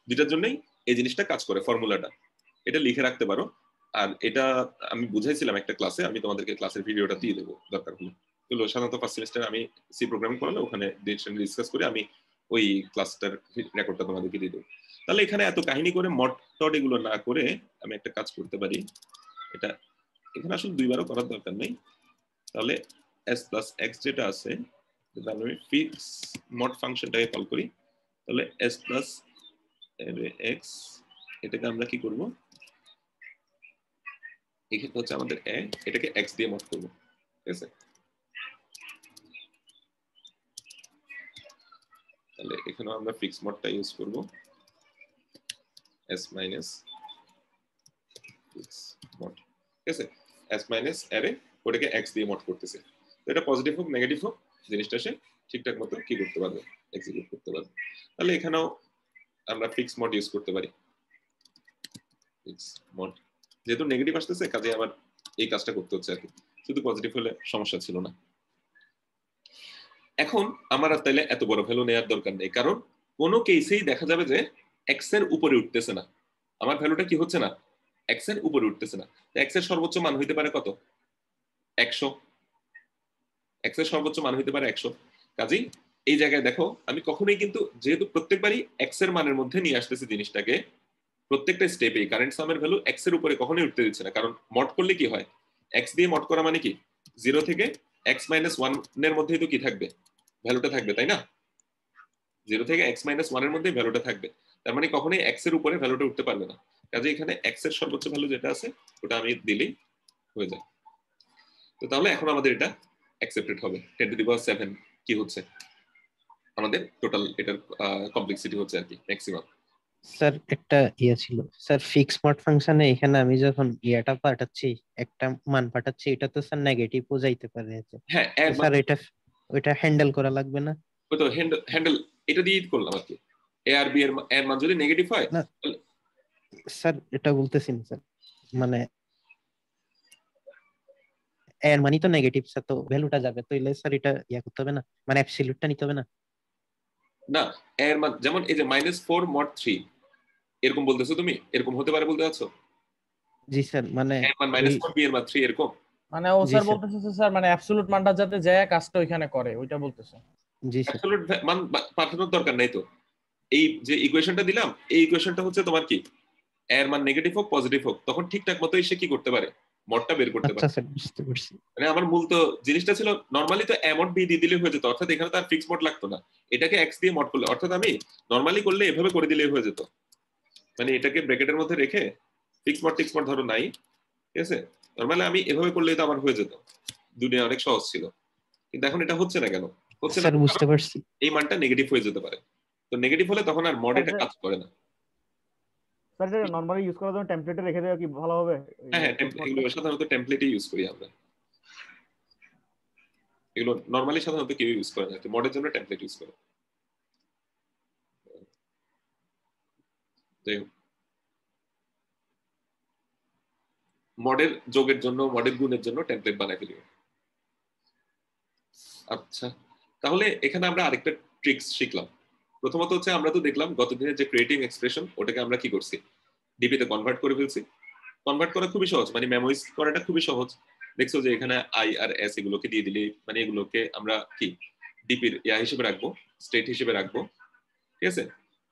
দুইটার জন্যই এই জিনিসটা কাজ করে। ফর্মুলাটা এটা লিখে রাখতে পারো। আর এটা আমি বুঝাইছিলাম একটা ক্লাসে, আমি তোমাদেরকে ক্লাসের ভিডিওটা দিয়ে দেবো দরকার হলে। এগুলো সাধারণত ফার্স্ট সেমিস্টারে আমি সি প্রোগ্রামিং করালে ওখানে ডিসকাস করে আমি ওই ক্লাসটার রেকর্ডটা তোমাদেরকে দিয়ে দেবো। তাহলে এখানে এত কাহিনী করে মড টড এগুলো না করে আমি একটা কাজ করতে পারি, এটা এখানে আসলে দুইবারও করার দরকার নেই। তাহলে s প্লাস x যেটা আছে তাহলে আমি ফিক্স মড ফাংশনটাকে কল করি, তাহলে s প্লাস x এটাকে আমরা কি করব, এক্ষেত্রে হচ্ছে আমাদের a, এটাকে x দিয়ে মড করব, ঠিক আছে? তাহলে এখানে আমরা ফিক্স মডটা ইউজ করব, s মাইনাস ফিক্স মড, ঠিক আছে? s মাইনাস অ্যারে ওটাকে x দিয়ে মড করতেছে। তো এটা পজিটিভ হোক নেগেটিভ হোক জিনিসটা সে ঠিকঠাক মতো কি করতে পারবে, এক্সিকিউট করতে পারবে। তাহলে এখানেও আমরা ফিক্স মড ইউজ করতে পারি। ফিক্স মড যেহেতু নেগেটিভ আসতেছে কাজে আমার এই কাজটা করতে হচ্ছে আর কি, শুধু পজিটিভ হলে সমস্যা ছিল না। এখন আমার আর তাইলে এত বড় ভ্যালু নেওয়ার দরকার নেই, কারণ কোনো কেসেই দেখা যাবে যে x এর উপরে উঠতেছে না, আমার ভ্যালুটা কি হচ্ছে না, x এর উপরে উঠতেছে না। x এর সর্বোচ্চ মান হইতে পারে কত, 100। x এর সর্বোচ্চ মান হইতে পারে 100। কাজেই এই জায়গায় দেখো আমি কখনোই কিন্তু যেহেতু প্রত্যেকবারই x এর মানের মধ্যে নিয়ে আসতেছি জিনিসটাকে, প্রত্যেকটা স্টেপে কারেন্ট সামের ভ্যালু x এর উপরে কখনোই উঠতে দিচ্ছে না। কারণ মড করলে কি হয়, x দিয়ে মড করা মানে কি 0 থেকে x মাইনাস 1 এর মধ্যেই তো কি থাকবে, ভ্যালুটা থাকবে, তাই না? 0 থেকে x মাইনাস 1 এর মধ্যেই ভ্যালুটা থাকবে, তার মানে কখনোই x এর উপরে ভ্যালুটা উঠতে পারবে না। কাজে এখানে x এর সর্বোচ্চ ভ্যালু যেটা আছে ওটা আমি দিলেই হয়ে যায়। তো তাহলে এখন আমাদের এটা অ্যাকসেপ্টেড হবে। 10⁷ কি হচ্ছে আমাদের টোটাল এটার কমপ্লেক্সিটি হচ্ছে আর কি ম্যাক্সিমাম। স্যার একটা ছিল স্যার ফিক্স মড ফাংশনে, এখানে আমি যখন ইয়াটা পাঠাচ্ছি একটা মান পাঠাচ্ছি, এটা তো স্যার নেগেটিভও যাইতে পারে। হ্যাঁ স্যার এটা ওইটা হ্যান্ডেল করা লাগবে না? ওই তো হ্যান্ডেল এটা দিয়ে করলাম আর কি। এ আর বি এর মান যদি নেগেটিভ হয় স্যার এটা বলতেছি না স্যার, মানে এর মানই তো নেগেটিভ স্যার, তো ভ্যালুটা যাবে তো স্যার এটা ইয়া করতে হবে না, মানে অ্যাবসলিউটটা নিতে হবে না? না, এর মান যেমন এই যে -4 mod 3 এরকম বলতেছো তুমি, এরকম হতে পারে বলতে যাচ্ছো? জি স্যার, মানে এর মান -4 বি এর মান 3 এরকম, মানে ও স্যার বলতেছে স্যার মানে অ্যাবসলিউট মানটা যাতে যায় কাজটা ওইখানে করে ওইটা বলতেছে। জি স্যার। অ্যাবসলিউট মান পাঠানোর দরকার নাই তো। এই যে ইকুয়েশনটা দিলাম এই ইকুয়েশনটা হচ্ছে তোমার কি এর মান নেগেটিভ হোক পজিটিভ হোক তখন ঠিকঠাক মতো এসে কি করতে পারে, মডটা বের করতে পারে। আচ্ছা স্যার, বুঝতে পারছি। মানে আমার মূল তো জিনিসটা ছিল নরমালি তো এ মড বি দিয়ে দিলে হয়ে যেত, অর্থাৎ এখানে তার ফিক্স মড লাগতো না, এটাকে x দিয়ে মড করলে, অর্থাৎ আমি নরমালি করলে এভাবে করে দিলে হয়ে যেত, মানে এটাকে ব্র্যাকেটের মধ্যে রেখে ফিক্স মড ধরো নাই, ঠিক আছে, নরমালি আমি এভাবে করলেই তো আমার হয়ে যেত, দুনিয়া অনেক সহজ ছিল। কিন্তু এখন এটা হচ্ছে না কেন, হচ্ছে না স্যার বুঝতে পারছি। এই মানটা নেগেটিভ হয়ে যেতে পারে। তো নেগেটিভ হলে তখন আর মড এটা কাজ করে না। স্যার এটা নরমালি ইউজ করার জন্য টেমপ্লেটে রেখে দেওয়া কি ভালো হবে? হ্যাঁ হ্যাঁ, এগুলো সাধারণত টেমপ্লেটই ইউজ করি আমরা। এগুলো নরমালি সাধারণত কেউ ইউজ করে না, মডের জন্য টেমপ্লেট ইউজ করে। মডের যোগের জন্য, মডের গুণের জন্য টেমপ্লেট বানাই ফেলি। আচ্ছা, তাহলে এখানে আমরা আরেকটা ট্রিক্স শিখলাম। প্রথমত হচ্ছে আমরা তো দেখলাম গতদিনের যে ক্রিয়েটিং এক্সপ্রেশন, ওটাকে আমরা কি করছি, ডিপিতে কনভার্ট করে ফেলছি। কনভার্ট করা খুবই সহজ, মানে মেমোরাইজ করাটা খুবই সহজ। দেখছো যে এখানে আই আর এস এগুলোকে দিয়ে দিলে, মানে এগুলোকে আমরা কি ডিপির ইয়া হিসেবে রাখবো, স্টেট হিসেবে রাখবো, ঠিক আছে।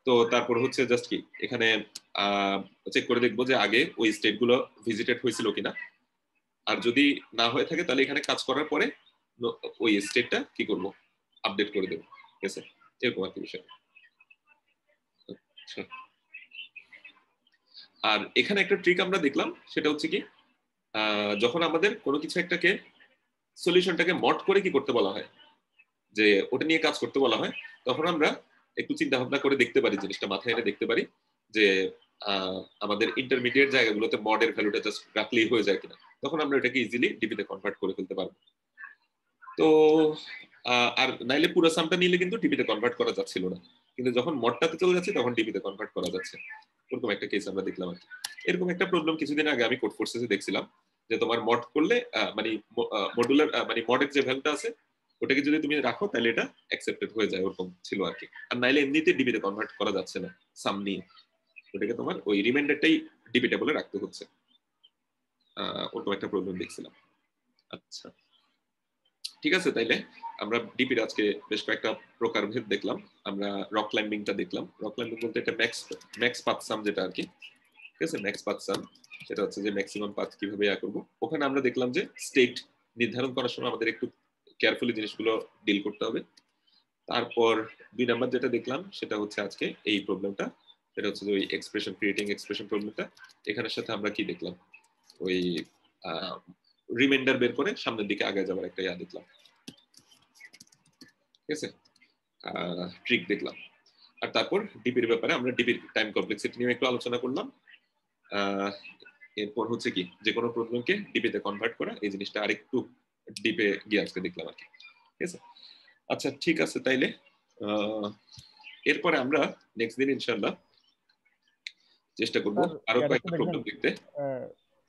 তো তারপর হচ্ছে জাস্ট কি এখানে চেক করে দেখবো যে আগে ওই স্টেট গুলো ভিজিটেড হয়েছিল কিনা, আর যদি না হয়ে থাকে তাহলে এখানে কাজ করার পরে ওই স্টেটটা কি করব, আপডেট করে দেবো, ঠিক আছে। এরকম একটা বিষয়। আচ্ছা, আর এখানে একটা ট্রিক আমরা দেখলাম, সেটা হচ্ছে কি যখন আমাদের কোনো কিছু একটাকে সলিউশনটাকে মড করে কি করতে বলা হয়, যে ওটা নিয়ে কাজ করতে বলা হয়, তখন আমরা একটু চিন্তা ভাবনা করে দেখতে পারি, জিনিসটা মাথায় এনে দেখতে পারি যে আমাদের ইন্টারমিডিয়েট জায়গাগুলোতে মডের ভ্যালুটা জাস্ট রাখলেই হয়ে যায় কিনা। তখন আমরা এটাকে ইজিলি ডিপিতে কনভার্ট করে ফেলতে পারবো। তো আর নাইলে পুরো সামটা নিলে কিন্তু ডিপিতে কনভার্ট করা যাচ্ছিল না, কিন্তু যখন মডটাতে চলে যাচ্ছে তখন ডিপিতে কনভার্ট করা যাচ্ছে। এরকম একটা কেস আমরা দেখলাম আর কি। এরকম একটা প্রবলেম কিছুদিন আগে আমি কোড ফোর্সেসে দেখছিলাম, যে তোমার মড করলে মানে মডুলার মানে মডের যে ভ্যালুটা আছে ওটাকে যদি তুমি রাখো তাহলে এটা অ্যাকসেপ্টেড হয়ে যায়, ওরকম ছিল আর কি। আর নাইলে এমনিতে ডিপিতে কনভার্ট করা যাচ্ছে না সাম নিয়ে, ওটাকে তোমার ওই রিমাইন্ডারটাই ডিপি টেবলে রাখতে হচ্ছে। ওরকম একটা প্রবলেম দেখছিলাম। আচ্ছা ঠিক আছে, তাইলে আমরা ডিপির আজকে বেশ কয়েকটা প্রকারভেদ দেখলাম। আমরা রক ক্লাইম্বিংটা দেখলাম। রক ক্লাইম্বিং বলতে এটা ম্যাক্স পাথ সাম যেটা আর কি, ঠিক আছে। ম্যাক্স পাথ সাম সেটা হচ্ছে যে ম্যাক্সিমাম পাথ কিভাবে ইয়া করবো। ওখানে আমরা দেখলাম যে স্টেট নির্ধারণ করার সময় আমাদের একটু কেয়ারফুলি জিনিসগুলো ডিল করতে হবে। তারপর 2 নাম্বার যেটা দেখলাম সেটা হচ্ছে আজকে এই প্রবলেমটা, সেটা হচ্ছে যে ওই এক্সপ্রেশন ক্রিয়েটিং এক্সপ্রেশন প্রবলেমটা। এখানের সাথে আমরা কি দেখলাম, ওই রিমাইন্ডার বের করে সামনের দিকে আগে যাওয়ার একটা ইয়া দেখলাম, ঠিক আছে, ট্রিক দেখলাম। আর তারপর ডিপির ব্যাপারে আমরা ডিপির টাইম কমপ্লেক্সিটি নিয়ে একটু আলোচনা করলাম। এরপর হচ্ছে কি যে কোনো প্রবলেমকে ডিপিতে কনভার্ট করা, এই জিনিসটা আরেকটু ডিপে গিয়ে আজকে দেখলাম আর কি, ঠিক আছে। আচ্ছা ঠিক আছে, তাইলে এরপরে আমরা নেক্সট দিন ইনশাআল্লাহ চেষ্টা করব আরো কয়েকটা প্রবলেম দেখতে।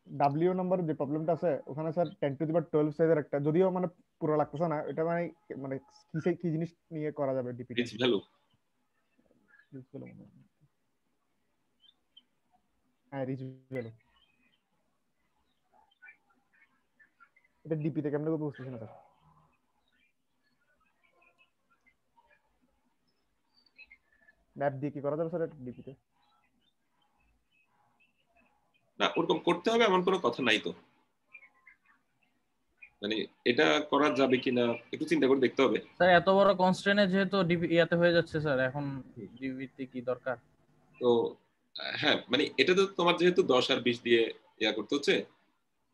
ডাব্লিউ নাম্বার যে প্রবলেমটা আছে ওখানে স্যার 10 টু দি পাওয়ার 12 সাইজের একটা, যদিও মানে পুরো লাগতেছে না, এটা মানে মানে কি জিনিস নিয়ে করা যাবে ডিপি রিচ ভ্যালু। হ্যাঁ রিচ ভ্যালু, এটা ডিপি তে কেমনে বুঝতেছি না স্যার। ম্যাপ দিয়ে কি করা যাবে স্যার ডিপি তে? না, ওরকম করতে হবে এমন কোনো কথা নাই তো, মানে এটা করা যাবে কিনা একটু চিন্তা করে দেখতে হবে। স্যার এত বড় কনস্ট্রেন্টে যেহেতু ডিপি ইয়াতে হয়ে যাচ্ছে স্যার, এখন ডিপিতে কি দরকার? তো হ্যাঁ, মানে এটা তো তোমার যেহেতু 10 আর 20 দিয়ে ইয়া করতে হচ্ছে,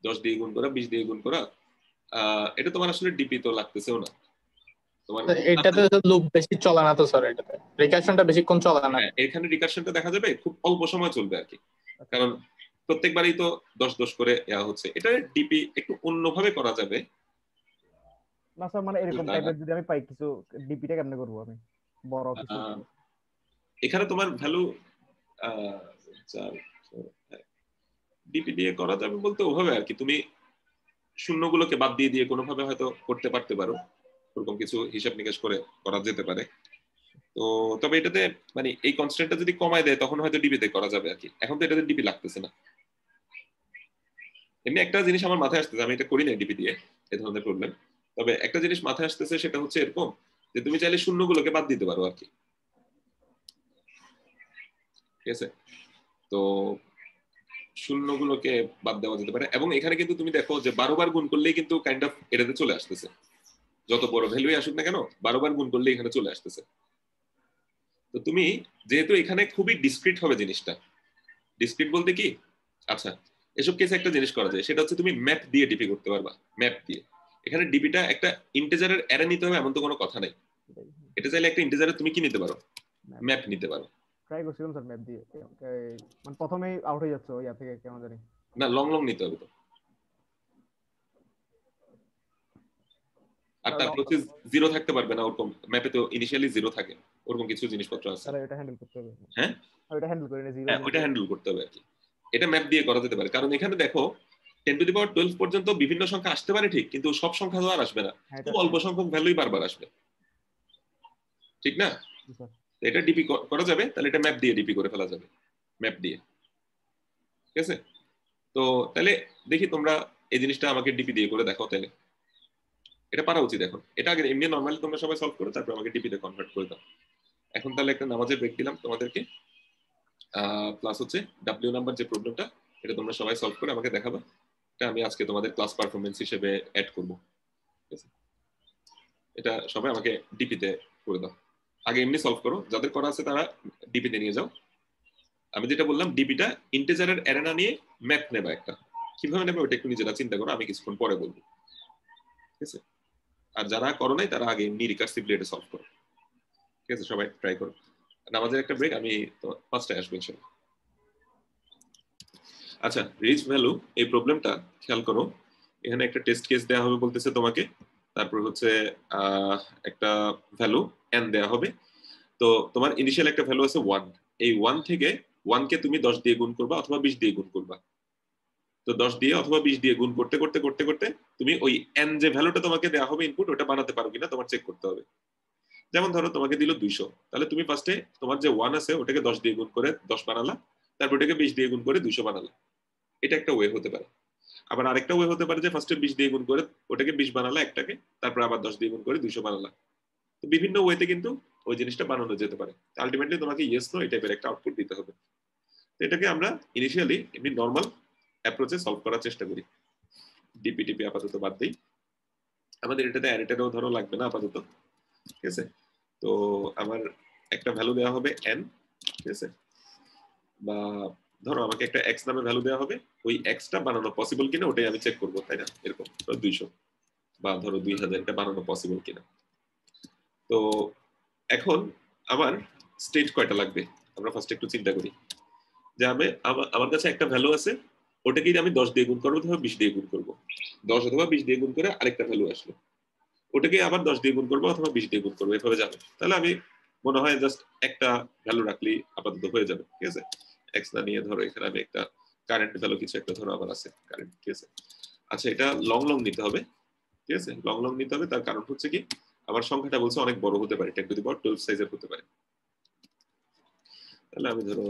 10 দিয়ে গুণ করা 20 দিয়ে গুণ করা, এটা তোমার আসলে ডিপি তো লাগতেছেও না তোমার। এটাতে লুপ বেশি চলে না তো স্যার, এটাতে রিকারশনটা বেশিক্ষণ চলে না। এখানে রিকারশনটা দেখা যাবে খুব অল্প সময় চলবে আর কি, কারণ প্রত্যেকবারই তো 10 করে ইয়া হচ্ছে। এটা ডিপি একটু অন্যভাবে করা যাবে না স্যার, মানে এরকম টাইপের যদি আমি পাই কিছু, ডিপিটা কেমনে করব আমি বড় কিছু? এখানে তোমার ভ্যালু ডিপি দিয়ে করা যাবে বলতে ওভাবে আর কি, তুমি শূন্যগুলোকে বাদ দিয়ে দিয়ে কোনোভাবে হয়তো করতে পারতে পারো, ওরকম কিছু হিসাব নিকাশ করে করা যেতে পারে। তো তবে এটাতে মানে এই কনস্ট্যান্টটা যদি কমায় দেয় তখন হয়তো ডিপিতে করা যাবে আর কি। এখন তো এটাতে ডিপি লাগতেছে না। এমনি একটা জিনিস আমার মাথায় আসতেছে, আমি এটা করি না ডিপি দিয়ে এই ধরনের প্রবলেম, তবে একটা জিনিস মাথায় আসতেছে, সেটা হচ্ছে এরকম যে তুমি চাইলে শূন্যগুলোকে বাদ দিতে পারো আর কি, ঠিক আছে। তো শূন্যগুলোকে বাদ দেওয়া যেতে পারে, এবং এখানে কিন্তু তুমি দেখো যে 12 বার গুণ করলেই কিন্তু কাইন্ড অফ এটাতে চলে আসতেছে, যত বড় ভ্যালুই আসুক না কেন 12 বার গুণ করলেই এখানে চলে আসতেছে। তো তুমি যেহেতু এখানে খুবই ডিসক্রিট হবে জিনিসটা, ডিসক্রিট বলতে কি, আচ্ছা এসব কেসে একটা জিনিস করা যায়, সেটা হচ্ছে তুমি ম্যাপ দিয়ে ডিপি করতে পারবা। ম্যাপ দিয়ে এখানে ডিপিটা একটা ইন্টিজারের অ্যারে নিতে হবে এমন তো কোনো কথা নাই, এটা চাইলে একটা ইন্টিজারের তুমি কি নিতে পারো, ম্যাপ নিতে পারো, ট্রাই করছিলাম স্যার ম্যাপ দিয়ে, মানে প্রথমেই আউট হয়ে যাচ্ছে ইয়া থেকে কেমন জানি। না লং লং নিতে হবে তো। আর তারপর হচ্ছে জিরো থাকতে পারবে না ওরকম, ম্যাপে তো ইনিশিয়ালি জিরো থাকে, ওরকম কিছু জিনিসপত্র আছে। স্যার এটা হ্যান্ডেল করতে হবে। হ্যাঁ ওটা হ্যান্ডেল করি না, জিরো হ্যাঁ ওইটা হ্যান্ডেল করতে হবে আর কি। এটা ম্যাপ দিয়ে করা যেতে পারে, কারণ এখানে দেখো 10⁻12 পর্যন্ত বিভিন্ন সংখ্যা আসতে পারে ঠিক, কিন্তু সব সংখ্যা তো আর আসবে না, খুব অল্প সংখ্যক ভ্যালুই বারবার আসবে, ঠিক না? এটা ডিপি করা যাবে, তাহলে এটা ম্যাপ দিয়ে ডিপি করে ফেলা যাবে, ম্যাপ দিয়ে। ঠিক আছে, তো তাহলে দেখি তোমরা এই জিনিসটা আমাকে ডিপি দিয়ে করে দেখাও, তাহলে এটা পারা উচিত এখন। এটা আগে এমনি নরমালি তোমরা সবাই সলভ করো, তারপর আমাকে ডিপিতে কনভার্ট করে দাও। এখন তাহলে একটা নামাজের ব্রেক দিলাম তোমাদেরকে, প্লাস হচ্ছে ডাব্লিউ নাম্বার যে প্রবলেমটা, এটা তোমরা সবাই সলভ করে আমাকে দেখাবা, এটা আমি আজকে তোমাদের ক্লাস পারফরমেন্স হিসেবে অ্যাড করব। ঠিক আছে, এটা সবাই আমাকে ডিপিতে করে দাও। আগে এমনি সলভ করো, যাদের করা আছে তারা ডিপিতে নিয়ে যাও। আমি যেটা বললাম, ডিপিটা ইন্টিজারের অ্যারেনা নিয়ে ম্যাপ নেবা একটা, কিভাবে নেবে ওটা একটু নিজেরা চিন্তা করো, আমি কিছুক্ষণ পরে বলবো। ঠিক আছে, আর যারা করো নাই তারা আগে এমনি রিকার্সিভলি এটা সলভ করো। ঠিক আছে, সবাই ট্রাই করো। নামাজের একটা ব্রেক, আমি 5টায় আসবো ইনশাআল্লাহ। আচ্ছা, রিচ ভ্যালু এই প্রবলেমটা খেয়াল করো, এখানে একটা টেস্ট কেস দেওয়া হবে বলতেছে তোমাকে, তারপর হচ্ছে একটা ভ্যালু n দেওয়া হবে। তো তোমার ইনিশিয়াল একটা ভ্যালু আছে 1, এই 1 থেকে 1 কে তুমি 10 দিয়ে গুণ করবা অথবা 20 দিয়ে গুণ করবা। তো 10 দিয়ে অথবা 20 দিয়ে গুণ করতে করতে করতে করতে তুমি ওই n যে ভ্যালুটা তোমাকে দেওয়া হবে ইনপুট, ওটা বানাতে পারো কিনা তোমার চেক করতে হবে। যেমন ধরো তোমাকে দিল 200, তাহলে তুমি ফার্স্টে তোমার যে 1 আছে ওটাকে 10 দিয়ে গুণ করে 10 বানালা, তারপর ওটাকে 20 দিয়ে গুণ করে 200 বানালা। এটা একটা ওয়ে হতে পারে। আবার আরেকটা ওয়ে হতে পারে যে ফার্স্টে 20 দিয়ে গুণ করে ওটাকে 20 বানালা একটাকে, তারপর আবার 10 দিয়ে গুণ করে 200 বানালা। তো বিভিন্ন ওয়েতে কিন্তু ওই জিনিসটা বানানো যেতে পারে। আলটিমেটলি তোমাকে ইয়েস নো এই টাইপের একটা আউটপুট দিতে হবে। তো এটাকে আমরা ইনিশিয়ালি এমনি নরমাল অ্যাপ্রোচে সলভ করার চেষ্টা করি। ডিপিটিপি আপাতত বাদ দিই, আমাদের এটাতে অ্যারেটারও ধরো লাগবে না আপাতত। ঠিক আছে, তো আমার একটা ভ্যালু দেওয়া হবে n, ঠিক আছে, বা ধরো আমাকে একটা x নামে ভ্যালু দেওয়া হবে, ওই x টা বানানো পসিবল কিনা ওটাই আমি চেক করবো, তাই না? এরকম 200 বা ধরো 2000 এটা বানানো পসিবল কিনা। তো এখন আমার স্টেট কয়টা লাগবে আমরা ফার্স্ট একটু চিন্তা করি। যে আমার কাছে একটা ভ্যালু আছে, ওটাকে আমি 10 দিয়ে গুণ করবো অথবা 20 দিয়ে গুণ করবো, 10 অথবা 20 দিয়ে গুণ করে আরেকটা ভ্যালু আসলো, ওটাকে আবার 10 দিয়ে গুণ করবো অথবা 20 দিয়ে গুণ করবো, এভাবে যাবে। তাহলে আমি মনে হয় জাস্ট একটা ভ্যালু রাখলেই আপাতত হয়ে যাবে। ঠিক আছে, এক্স না নিয়ে ধরো এখানে আমি একটা কারেন্ট ভ্যালু কিছু একটা ধরো আবার আছে কারেন্ট। ঠিক আছে, আচ্ছা এটা লং লং নিতে হবে। ঠিক আছে, লং লং নিতে হবে, তার কারণ হচ্ছে কি আমার সংখ্যাটা বলছে অনেক বড় হতে পারে, 10⁻12 সাইজের হতে পারে। তাহলে আমি ধরো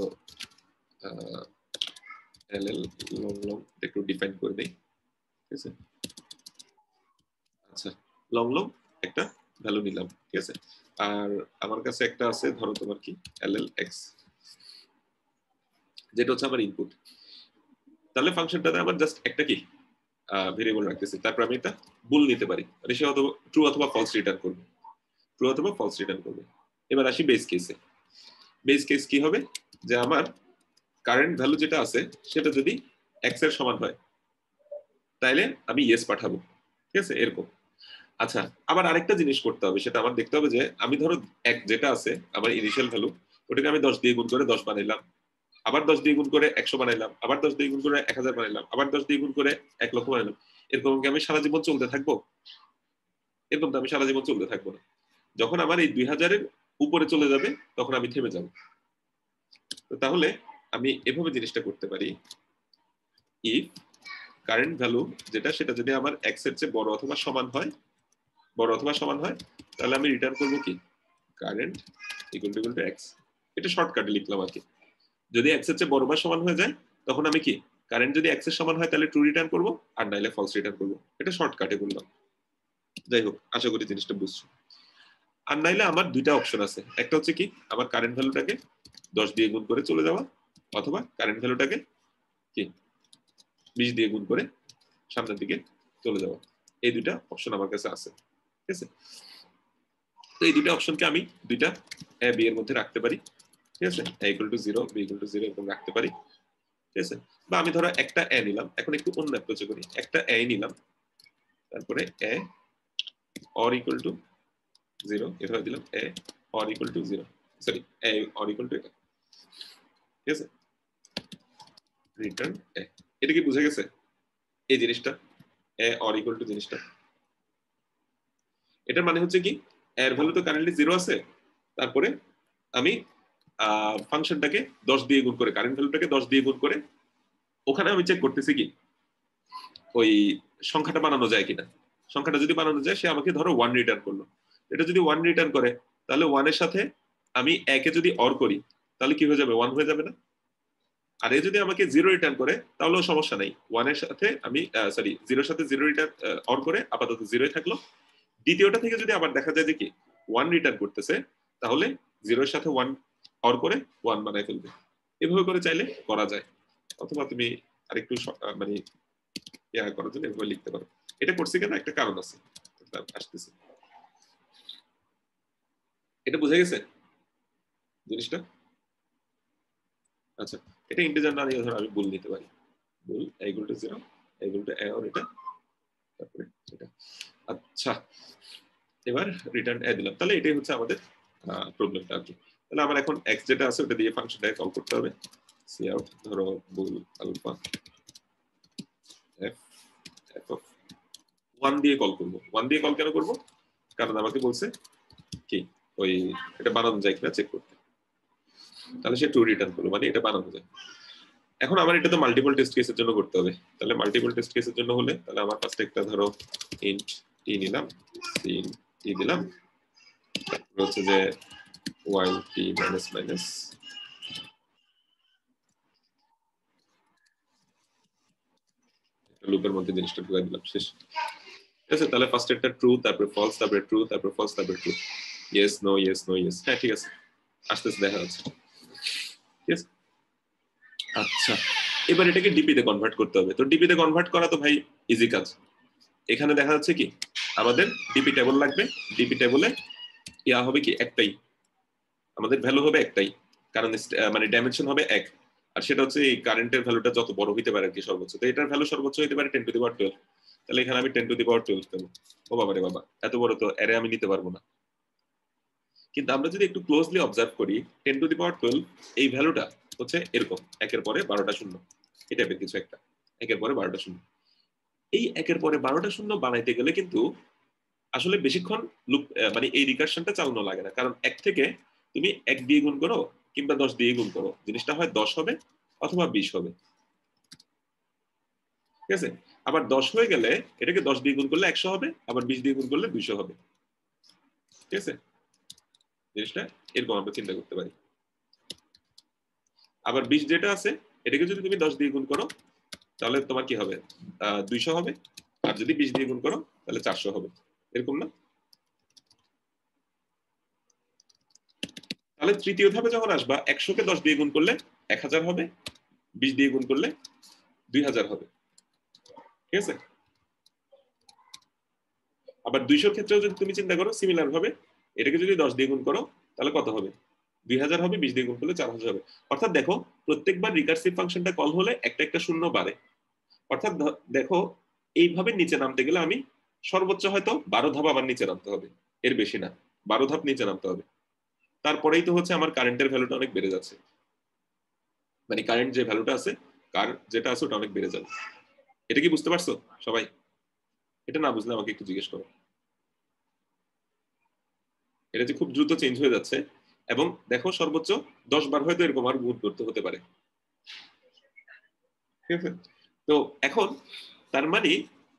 এলএল লং লং একটু ডিফাইন করে দেই। ঠিক আছে, আচ্ছা লং লং একটা ভ্যালু নিলাম। ঠিক আছে, আর আমার কাছে একটা আছে ধরো তোমার কি এলএল এক্স, যেটা হচ্ছে আমার ইনপুট। তাহলে ফাংশনটাতে আমার জাস্ট একটা কি ভেরিয়েবল রাখতেছি, তারপর আমি এটা বুল নিতে পারি, মানে সে অথবা ট্রু অথবা ফলস রিটার্ন করবে, ট্রু অথবা ফলস রিটার্ন করবে। এবার আসি বেস কেসে। বেস কেস কি হবে, যে আমার কারেন্ট ভ্যালু যেটা আছে সেটা যদি এক্স এর সমান হয় তাইলে আমি ইয়েস পাঠাবো। ঠিক আছে, এরকম। আচ্ছা, আবার আরেকটা জিনিস করতে হবে, সেটা আমার দেখতে হবে যে আমি ধরো এক যেটা আছে আমার ইনিশিয়াল ভ্যালু, ওটাকে আমি 10 দিয়ে গুণ করে 10 বানাইলাম, আবার 10 দিয়ে গুণ করে 100 বানাইলাম, আবার 10 দিয়ে গুণ করে 1000 বানাইলাম, আবার 10 দিয়ে গুণ করে 1 লক্ষ বানাইলাম। এরকম কি আমি সারা জীবন চলতে থাকবো? এরকম তো আমি সারা জীবন চলতে থাকবো না। যখন আমার এই 2000-এর উপরে চলে যাবে তখন আমি থেমে যাব। তো তাহলে আমি এভাবে জিনিসটা করতে পারি, ইফ কারেন্ট ভ্যালু যেটা সেটা যদি আমার x এর চেয়ে বড় অথবা সমান হয়, বড় অথবা সমান হয়, তাহলে আমি রিটার্ন করবো কি কারেন্ট ইকুয়াল টু x। এটা শর্টকাটে লিখলাম আর কি। যদি x এর চেয়ে বড় বা সমান হয়ে যায় তখন আমি কি কারেন্ট যদি x এর সমান হয় তাহলে ট্রু রিটার্ন করবো, আর নাইলে ফলস রিটার্ন করবো। এটা শর্টকাটে বললাম। যাই হোক, আশা করি জিনিসটা বুঝছো। আর নাইলে আমার দুইটা অপশন আছে, একটা হচ্ছে কি আমার কারেন্ট ভ্যালুটাকে 10 দিয়ে গুণ করে চলে যাওয়া, অথবা কারেন্ট ভ্যালুটাকে কি 20 দিয়ে গুণ করে সামনের দিকে চলে যাওয়া। এই দুইটা অপশন আমার কাছে আছে। ঠিক আছে, তো এই দুইটা অপশনকে আমি দুইটা এ বি এর মধ্যে রাখতে পারি। ঠিক আছে, a = 0 b = 0 এরকম রাখতে পারি। ঠিক আছে, বা আমি ধরো একটা এ নিলাম, এখন একটু অন্য অ্যাপ্রোচে করি, একটা এ নিলাম, তারপরে a or equal to 0 এভাবে দিলাম, a or equal to 0, sorry a or equal to ঠিক আছে, রিটার্ন এ। এটা কি বুঝে গেছে এই জিনিসটা, এ অর ইকুয়াল টু জিনিসটা? এটার মানে হচ্ছে কি, এর ভ্যালু তো কারেন্টলি 0 আছে, তারপরে আমি ফাংশনটাকে 10 দিয়ে গুণ করে, কারেন্ট ভ্যালুটাকে 10 দিয়ে গুণ করে ওখানে আমি চেক করতেছি কি ওই সংখ্যাটা বানানো যায় কিনা। সংখ্যাটা যদি বানানো যায়, সে আমাকে ধরো 1 রিটার্ন করলো। এটা যদি 1 রিটার্ন করে, তাহলে 1 এর সাথে আমি একে যদি অর করি, তাহলে কি হয়ে যাবে, 1 হয়ে যাবে না? আর এ যদি আমাকে 0 রিটার্ন করে, তাহলেও সমস্যা নাই, 1 এর সাথে আমি 0 এর সাথে 0 রিটার্ন অর করে আপাতত 0 থাকলো। দ্বিতীয়টা থেকে যদি আবার দেখা যায় যে কি 1 রিটার্ন করতেছে, তাহলে 0 এর সাথে 1 অর করে 1 বানায় ফেলবে। এভাবে করে চাইলে করা যায়, অথবা তুমি আরেকটু মানে করার জন্য এভাবে লিখতে পারো। এটা করছি কেন, একটা কারণ আছে, আসতেছে। এটা বুঝে গেছে জিনিসটা? আচ্ছা, এটা ইন্টিজার না নিয়ে ধরো আমি বল নিতে পারি, বল ইকুয়াল টু 0 ইকুয়াল টু এ, আর এটা তারপরে এটা। আচ্ছা, এবার রিটার্ন এ দিলাম, তাহলে এটাই হচ্ছে আমাদের প্রবলেমটা আর কি। তাহলে আমার এখন x যেটা আছে ওটা দিয়ে ফাংশনটাকে কল করতে হবে। সি আউট ধরো বল আলফা f f অফ 1 দিয়ে কল করব। 1 দিয়ে কল কেন করব? কারণ আমাকে বলছে কি ওই এটা বানানো যায় কিনা চেক করতে। তাহলে সে ট্রু রিটার্ন করলো, মানে এটা বানানো যায়। এখন আমার এটা তো মাল্টিপল টেস্ট কেসের জন্য করতে হবে। তাহলে মাল্টিপল টেস্ট কেসের জন্য হলে তাহলে আমার ফার্স্ট একটা ধরো ইন্ট টি নিলাম, সিন টি দিলাম, তারপর হচ্ছে যে while t মাইনাস মাইনাস লুপের মধ্যে জিনিসটা ঢুকাই দিলাম, শেষ। ঠিক আছে, তাহলে ফার্স্ট একটা ট্রু, তারপরে ফলস, তারপরে ট্রু, তারপরে ফলস, তারপরে true, yes no yes no yes. হ্যাঁ ঠিক আছে, আস্তে আস্তে দেখা যাচ্ছে। ঠিক আছে, আচ্ছা এবার এটাকে ডিপি তে কনভার্ট করতে হবে। তো ডিপি তে কনভার্ট করা তো ভাই ইজি কাজ। এখানে দেখা যাচ্ছে কি আমাদের ডিপি টেবল লাগবে। ডিপি টেবলে ইয়া হবে কি একটাই, আমাদের ভ্যালু হবে একটাই, কারণ মানে ডাইমেনশন হবে 1, আর সেটা হচ্ছে এই কারেন্টের ভ্যালুটা যত বড় হইতে পারে আর কি সর্বোচ্চ। তো এটার ভ্যালু সর্বোচ্চ হইতে পারে 10 টু দি পাওয়ার 12। তাহলে এখানে আমি 10 টু দি পাওয়ার 12 দেবো। ও বাবা রে বাবা, এত বড় তো অ্যারে আমি নিতে পারবো না। কিন্তু আমরা যদি একটু ক্লোজলি অবজার্ভ করি, 10 টু দি পাওয়ার 12 এই ভ্যালুটা হচ্ছে এরকম একের পরে 12টা শূন্য, এই টাইপের কিছু একটা, একের পরে 12টা শূন্য। এই একের পরে 12টা শূন্য বানাইতে গেলে কিন্তু আসলে বেশিক্ষণ লুপ মানে এই রিকারশনটা চালানো লাগে না, কারণ 1 থেকে তুমি 1 দিয়ে গুণ করো কিংবা 10 দিয়ে গুণ করো, জিনিসটা হয় 10 হবে অথবা 20 হবে। ঠিক আছে, আবার 10 হয়ে গেলে এটাকে 10 দিয়ে গুণ করলে 100 হবে, আবার 20 দিয়ে গুণ করলে 200 হবে। ঠিক আছে, জিনিসটা এরকম আমরা চিন্তা করতে পারি। আবার 20 যেটা আছে এটাকে যদি তুমি 10 দিয়ে গুণ করো তাহলে তোমার কি হবে, 200 হবে, আর যদি 20 দিয়ে গুণ করো তাহলে 400 হবে। এরকম না? তাহলে তৃতীয় ধাপে যখন আসবা 100 কে 10 দিয়ে গুণ করলে 1000 হবে, 20 দিয়ে গুণ করলে 2000 হবে। ঠিক আছে, আবার 200 এর ক্ষেত্রেও যদি তুমি চিন্তা করো সিমিলার ভাবে, এটাকে যদি 10 দিয়ে গুণ করো তাহলে কত হবে, 2000 হবে, 20 দিয়ে গুণ করলে 4000 হবে। অর্থাৎ দেখো প্রত্যেকবার রিকার্সিভ ফাংশনটা কল হলে একটা একটা শূন্য বাড়ে। অর্থাৎ দেখো এইভাবে নিচে নামতে গেলে আমি সর্বোচ্চ হয়তো 12 ধাপ আবার নিচে নামতে হবে, এর বেশি না, 12 ধাপ নিচে নামতে হবে। তারপরেই তো হচ্ছে আমার কারেন্টের ভ্যালুটা অনেক বেড়ে যাচ্ছে, মানে কারেন্ট যে ভ্যালুটা আছে কার যেটা আছে ওটা অনেক বেড়ে যাবে। এটা কি বুঝতে পারছো সবাই? এটা না বুঝলে আমাকে একটু জিজ্ঞেস করো। এটা যে খুব দ্রুত চেঞ্জ হয়ে যাচ্ছে, এবং দেখো সর্বোচ্চ 10 বার হয়তো এরকম আর গুণ করতে হতে পারে। ঠিক আছে, তো এখন তার মানে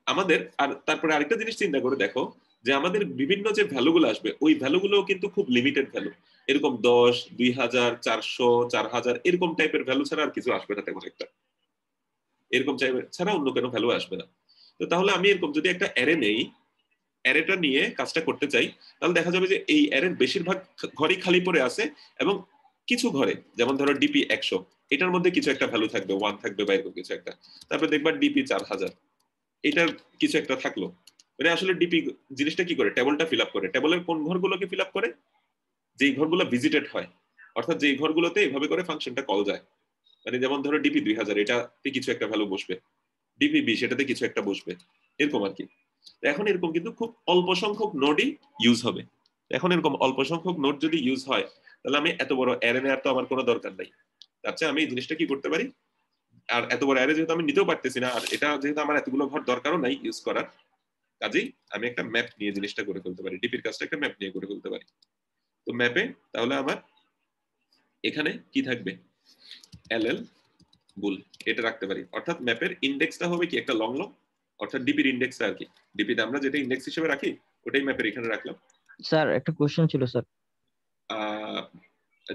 আমাদের আর তারপরে আরেকটা জিনিস চিন্তা করে দেখো যে আমাদের বিভিন্ন যে ভ্যালুগুলো আসবে ওই ভ্যালুগুলো কিন্তু খুব লিমিটেড ভ্যালু, এরকম 10, 2000, 400, 4000 এরকম টাইপের ভ্যালু ছাড়া আর কিছু আসবে না তেমন একটা, এরকম ছাড়া অন্য কোনো ভ্যালু আসবে না। তো তাহলে আমি এরকম যদি একটা অ্যারে নেই, অ্যারেটা নিয়ে কাজটা করতে চাই, তাহলে দেখা যাবে যে এই অ্যারের বেশিরভাগ ঘরই খালি পড়ে আছে, এবং কিছু ঘরে যেমন ধরো ডিপি 100 এটার মধ্যে কিছু একটা ভ্যালু থাকবে, 1 থাকবে বা এরকম কিছু একটা। তারপর দেখবা ডিপি 4000 এটার কিছু একটা থাকলো। মানে আসলে ডিপি জিনিসটা কি করে, টেবলটা ফিল আপ করে। টেবলের কোন ঘরগুলোকে ফিল আপ করে? যেই ঘরগুলো ভিজিটেড হয়, অর্থাৎ যেই ঘরগুলোতে এইভাবে করে ফাংশনটা কল যায়। মানে যেমন ধরো ডিপি 2000 এটাতে কিছু একটা ভ্যালু বসবে, ডিপি 20 এটাতে কিছু একটা বসবে, এরকম আর কি। এখন এরকম কিন্তু খুব অল্প সংখ্যক নোডই ইউজ হবে। এখন এরকম অল্প সংখ্যক নোড যদি ইউজ হয় তাহলে আমি এত বড় অ্যারে নেওয়ার তো আমার কোনো দরকার নাই। তার চেয়ে আমি এই জিনিসটা কি করতে পারি, আর এত বড় অ্যারে যেহেতু আমি নিতেও পারতেছি না, আর এটা যেহেতু আমার এতগুলো ঘর দরকারও নাই ইউজ করার, কাজেই আমি একটা ম্যাপ নিয়ে জিনিসটা করে ফেলতে পারি, ডিপির কাজটা একটা ম্যাপ নিয়ে করে ফেলতে পারি। তো ম্যাপে তাহলে আমার এখানে কি থাকবে, এলএল বুল এটা রাখতে পারি, অর্থাৎ ম্যাপের ইন্ডেক্সটা হবে কি একটা লং লং, অর্থাৎ ডিপির ইন্ডেক্সটা আর কি, ডিপিতে আমরা যেটা ইন্ডেক্স হিসেবে রাখি ওটাই ম্যাপের এখানে রাখলাম। স্যার একটা কোশ্চেন ছিল স্যার।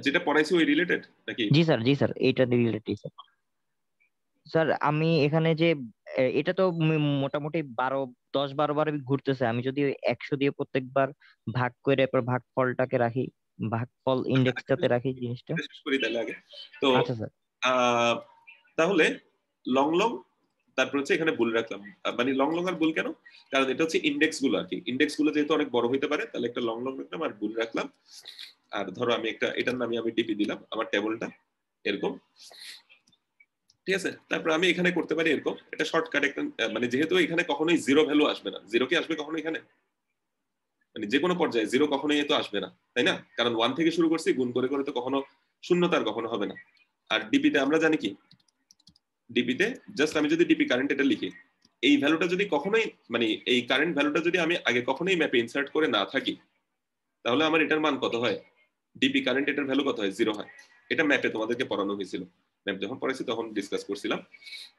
যেটা পড়াইছি ওই রিলেটেড নাকি? জি স্যার এইটা রিলেটেড স্যার। স্যার আমি এখানে যে এটা তো মোটামুটি 10-12 বার ঘুরতেছে, আমি যদি 100 দিয়ে প্রত্যেকবার ভাগ করে এরপর ভাগফলটাকে রাখি, ভাগফল ইন্ডেক্সটাতে রাখি জিনিসটা। শেষ করি তাহলে আগে। তো আচ্ছা স্যার, তাহলে লং লং তারপর হচ্ছে এখানে বুল রাখলাম, মানে লং লং আর বুল কেন, কারণ এটা হচ্ছে ইন্ডেক্স গুলো আর কি, ইন্ডেক্স গুলো যেহেতু অনেক বড় হইতে পারে তাহলে একটা লং লং রাখলাম আর বুল রাখলাম। আর ধরো আমি একটা এটার নামে আমি ডিপি দিলাম আমার টেবিলটা এরকম, ঠিক আছে। তারপর আমি এখানে করতে পারি এরকম, এটা শর্টকাট একটা, মানে যেহেতু এখানে কখনোই জিরো ভ্যালু আসবে না, জিরো কি আসবে কখনো এখানে, মানে যে কোনো পর্যায়ে জিরো কখনোই তো আসবে না, তাই না? কারণ 1 থেকে শুরু করছি, গুণ করে করে তো কখনো শূন্যতার কখনো হবে না। আর ডিপিতে আমরা জানি কি, ডিপিতে জাস্ট আমি যদি ডিপি কারেন্ট এটা লিখি, এই ভ্যালুটা যদি কখনোই, মানে এই কারেন্ট ভ্যালুটা যদি আমি আগে কখনোই ম্যাপে ইনসার্ট করে না থাকি, তাহলে আমার এটার মান কত হয়, ডিপি কারেন্ট এটার ভ্যালু কত হয়, 0 হয়। এটা ম্যাপে তোমাদেরকে পড়ানো হয়েছিল, ম্যাপ যখন পড়াইছি তখন ডিসকাস করছিলাম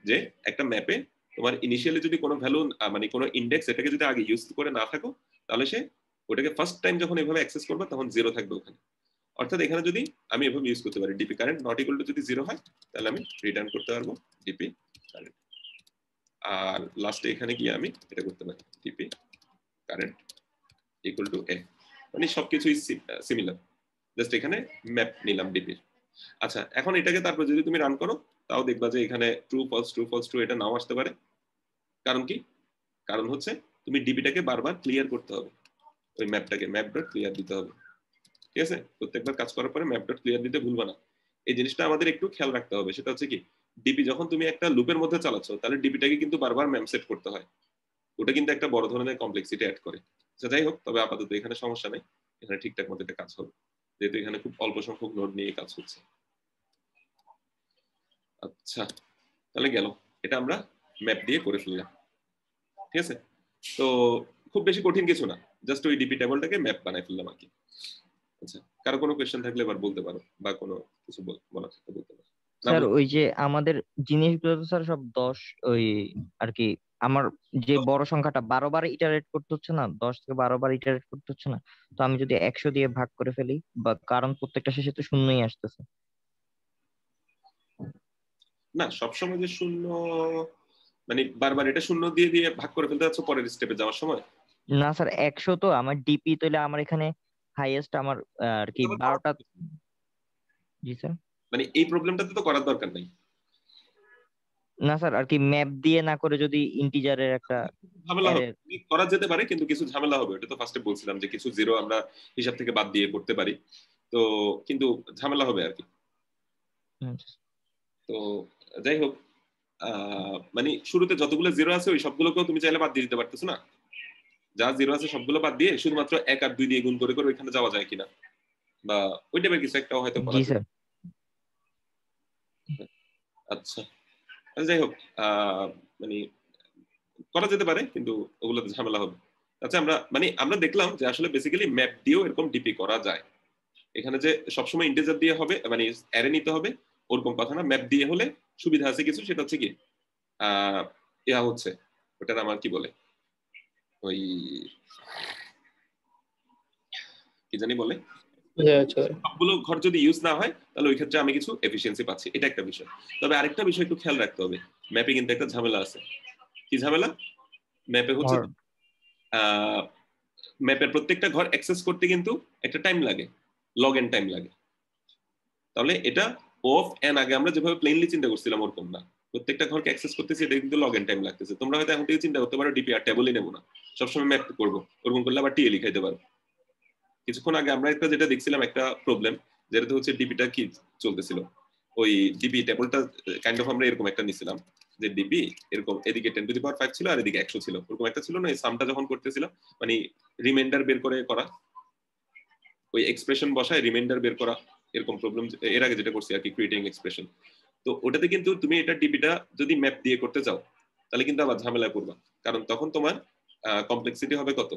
যে একটা ম্যাপে তোমার ইনিশিয়ালি যদি কোনো ভ্যালু, মানে কোনো ইন্ডেক্স এটাকে যদি আগে ইউজ করে না থাকো, তাহলে সে ওটাকে ফার্স্ট টাইম যখন এভাবে অ্যাক্সেস করবে তখন 0 থাকবে ওখানে। অর্থাৎ এখানে যদি আমি এভাবে ইউজ করতে পারি DP current not equal to যদি 0 হয়, তাহলে আমি রিটার্ন করতে পারবো ডিপি কারেন্ট। আর লাস্টে এখানে গিয়ে আমি এটা করতে পারি ডিপি কারেন্ট ইকুয়াল টু এ, মানে সবকিছুই সিমিলার, জাস্ট এখানে ম্যাপ নিলাম ডিপির। আচ্ছা, এখন এটাকে তারপর যদি তুমি রান করো তাও দেখবা যে এখানে true false true false true এটা নাও আসতে পারে। কারণ কি, কারণ হচ্ছে তুমি ডিপিটাকে বারবার ক্লিয়ার করতে হবে, ওই ম্যাপটাকে ম্যাপ ডট ক্লিয়ার দিতে হবে, ঠিক আছে? প্রত্যেকবার কাজ করার পরে ম্যাপ ডট ক্লিয়ার দিতে ভুলবা না। এই জিনিসটা আমাদের একটু খেয়াল রাখতে হবে, সেটা হচ্ছে কি, ডিপি যখন তুমি একটা লুপের মধ্যে চালাচ্ছ তাহলে ডিপিটাকে কিন্তু বারবার ম্যাপ সেট করতে হয়, ওটা কিন্তু একটা বড় ধরনের কমপ্লেক্সিটি অ্যাড করে। যাই হোক, তবে আপাতত এখানে সমস্যা নেই, এখানে ঠিকঠাক মতো এটা কাজ হবে, যেহেতু এখানে খুব অল্প সংখ্যক নোড নিয়ে কাজ হচ্ছে। আচ্ছা, তাহলে গেল, এটা আমরা ম্যাপ দিয়ে করে ফেললাম, ঠিক আছে? তো খুব বেশি কঠিন কিছু না, জাস্ট ওই ডিপি টেবিলটাকে ম্যাপ বানাই ফেললাম আর কি। আচ্ছা, কারো কোনো কোশ্চেন থাকলে এবার বলতে পারো, বা কোনো কিছু বলার থাকলে বলতে পারো। স্যার ওই যে আমাদের জিনিসগুলো তো স্যার সব 10 ওই আর কি, আমার যে বড় সংখ্যাটা 12 বার ইটারেট করতে হচ্ছে না, 10 থেকে 12 বার ইটারেট করতে হচ্ছে না, তো আমি যদি 100 দিয়ে ভাগ করে ফেলি, বা কারণ প্রত্যেকটা শেষে তো শূন্যই আসতেছে। না, সবসময় যে শূন্য, মানে বারবার এটা শূন্য দিয়ে দিয়ে ভাগ করে ফেলতে যাচ্ছ পরের স্টেপে যাওয়ার সময়? না স্যার, 100 তো আমার ডিপি, তাহলে আমার এখানে হাইয়েস্ট আমার আর কি 12টা। জি স্যার। মানে এই প্রবলেমটাতে তো করার দরকার নাই। না স্যার, আর কি ম্যাপ দিয়ে না করে যদি ইন্টিজারের একটা ঝামেলা হবে, করা যেতে পারে কিন্তু কিছু ঝামেলা হবে, এটা তো ফার্স্টে বলছিলাম যে কিছু জিরো আমরা হিসাব থেকে বাদ দিয়ে করতে পারি, তো কিন্তু ঝামেলা হবে আর কি। তো যাই হোক, মানে শুরুতে যতগুলো জিরো আছে ওই সবগুলোকেও তুমি চাইলে বাদ দিয়ে দিতে পারতেছো না, যা জিরো আছে সবগুলো বাদ দিয়ে শুধুমাত্র 1 আর 2 দিয়ে গুণ করে করে ওইখানে যাওয়া যায় কিনা, বা ওই টাইপের কিছু একটা হয়তো করা যায়। আচ্ছা, যাই হোক, মানে করা যেতে পারে কিন্তু ওগুলোতে ঝামেলা হবে। আচ্ছা, আমরা দেখলাম যে আসলে বেসিক্যালি ম্যাপ দিয়েও এরকম ডিপি করা যায়। এখানে যে সবসময় ইন্টিজার দিয়ে হবে, মানে অ্যারে নিতে হবে ওরকম কথা না, ম্যাপ দিয়ে হলে সুবিধা আছে কিছু, সেটা হচ্ছে কি ইয়া হচ্ছে ওটার আমার কি বলে, ওই কি জানি বলে, সবগুলো ঘর যদি ইউজ না হয় তাহলে ওই ক্ষেত্রে আমি কিছু এফিসিয়েন্সি পাচ্ছি, এটা একটা বিষয়। তবে আরেকটা বিষয় একটু খেয়াল রাখতে হবে, ম্যাপে কিন্তু একটা ঝামেলা আছে। কি ঝামেলা? ম্যাপে হচ্ছে ম্যাপের প্রত্যেকটা ঘর অ্যাক্সেস করতে কিন্তু একটা টাইম লাগে, লগ এন টাইম লাগে। তাহলে এটা অফ এন আগে আমরা যেভাবে প্লেনলি চিন্তা করছিলাম ওরকম না, প্রত্যেকটা ঘরকে অ্যাক্সেস করতেছি, এটা কিন্তু লগ এন টাইম লাগতেছে। তোমরা হয়তো এখন থেকে চিন্তা করতে পারো ডিপি আর টেবলই নেবো না, সবসময় ম্যাপ করবো, ওরকম করলে আবার টিএ লিখাইতে পারো। কিছুক্ষণ আগে আমরা একটা যেটা দেখছিলাম একটা প্রবলেম, যেটা হচ্ছে ডিপিটা কি চলতেছিল, ওই ডিপি টেবলটা কাইন্ড অফ আমরা এরকম একটা নিছিলাম যে ডিপি এরকম এদিকে 10⁵ ছিল আর এদিকে 100 ছিল, ওরকম একটা ছিল না? এই সামটা যখন করতেছিলাম, মানে রিমাইন্ডার বের করে করা, ওই এক্সপ্রেশন বসায় রিমাইন্ডার বের করা, এরকম প্রবলেম এর আগে যেটা করছি আর কি, ক্রিয়েটিং এক্সপ্রেশন। তো ওটাতে কিন্তু তুমি এটা ডিপিটা যদি ম্যাপ দিয়ে করতে চাও তাহলে কিন্তু আবার ঝামেলায় পড়বা, কারণ তখন তোমার কমপ্লেক্সিটি হবে কত,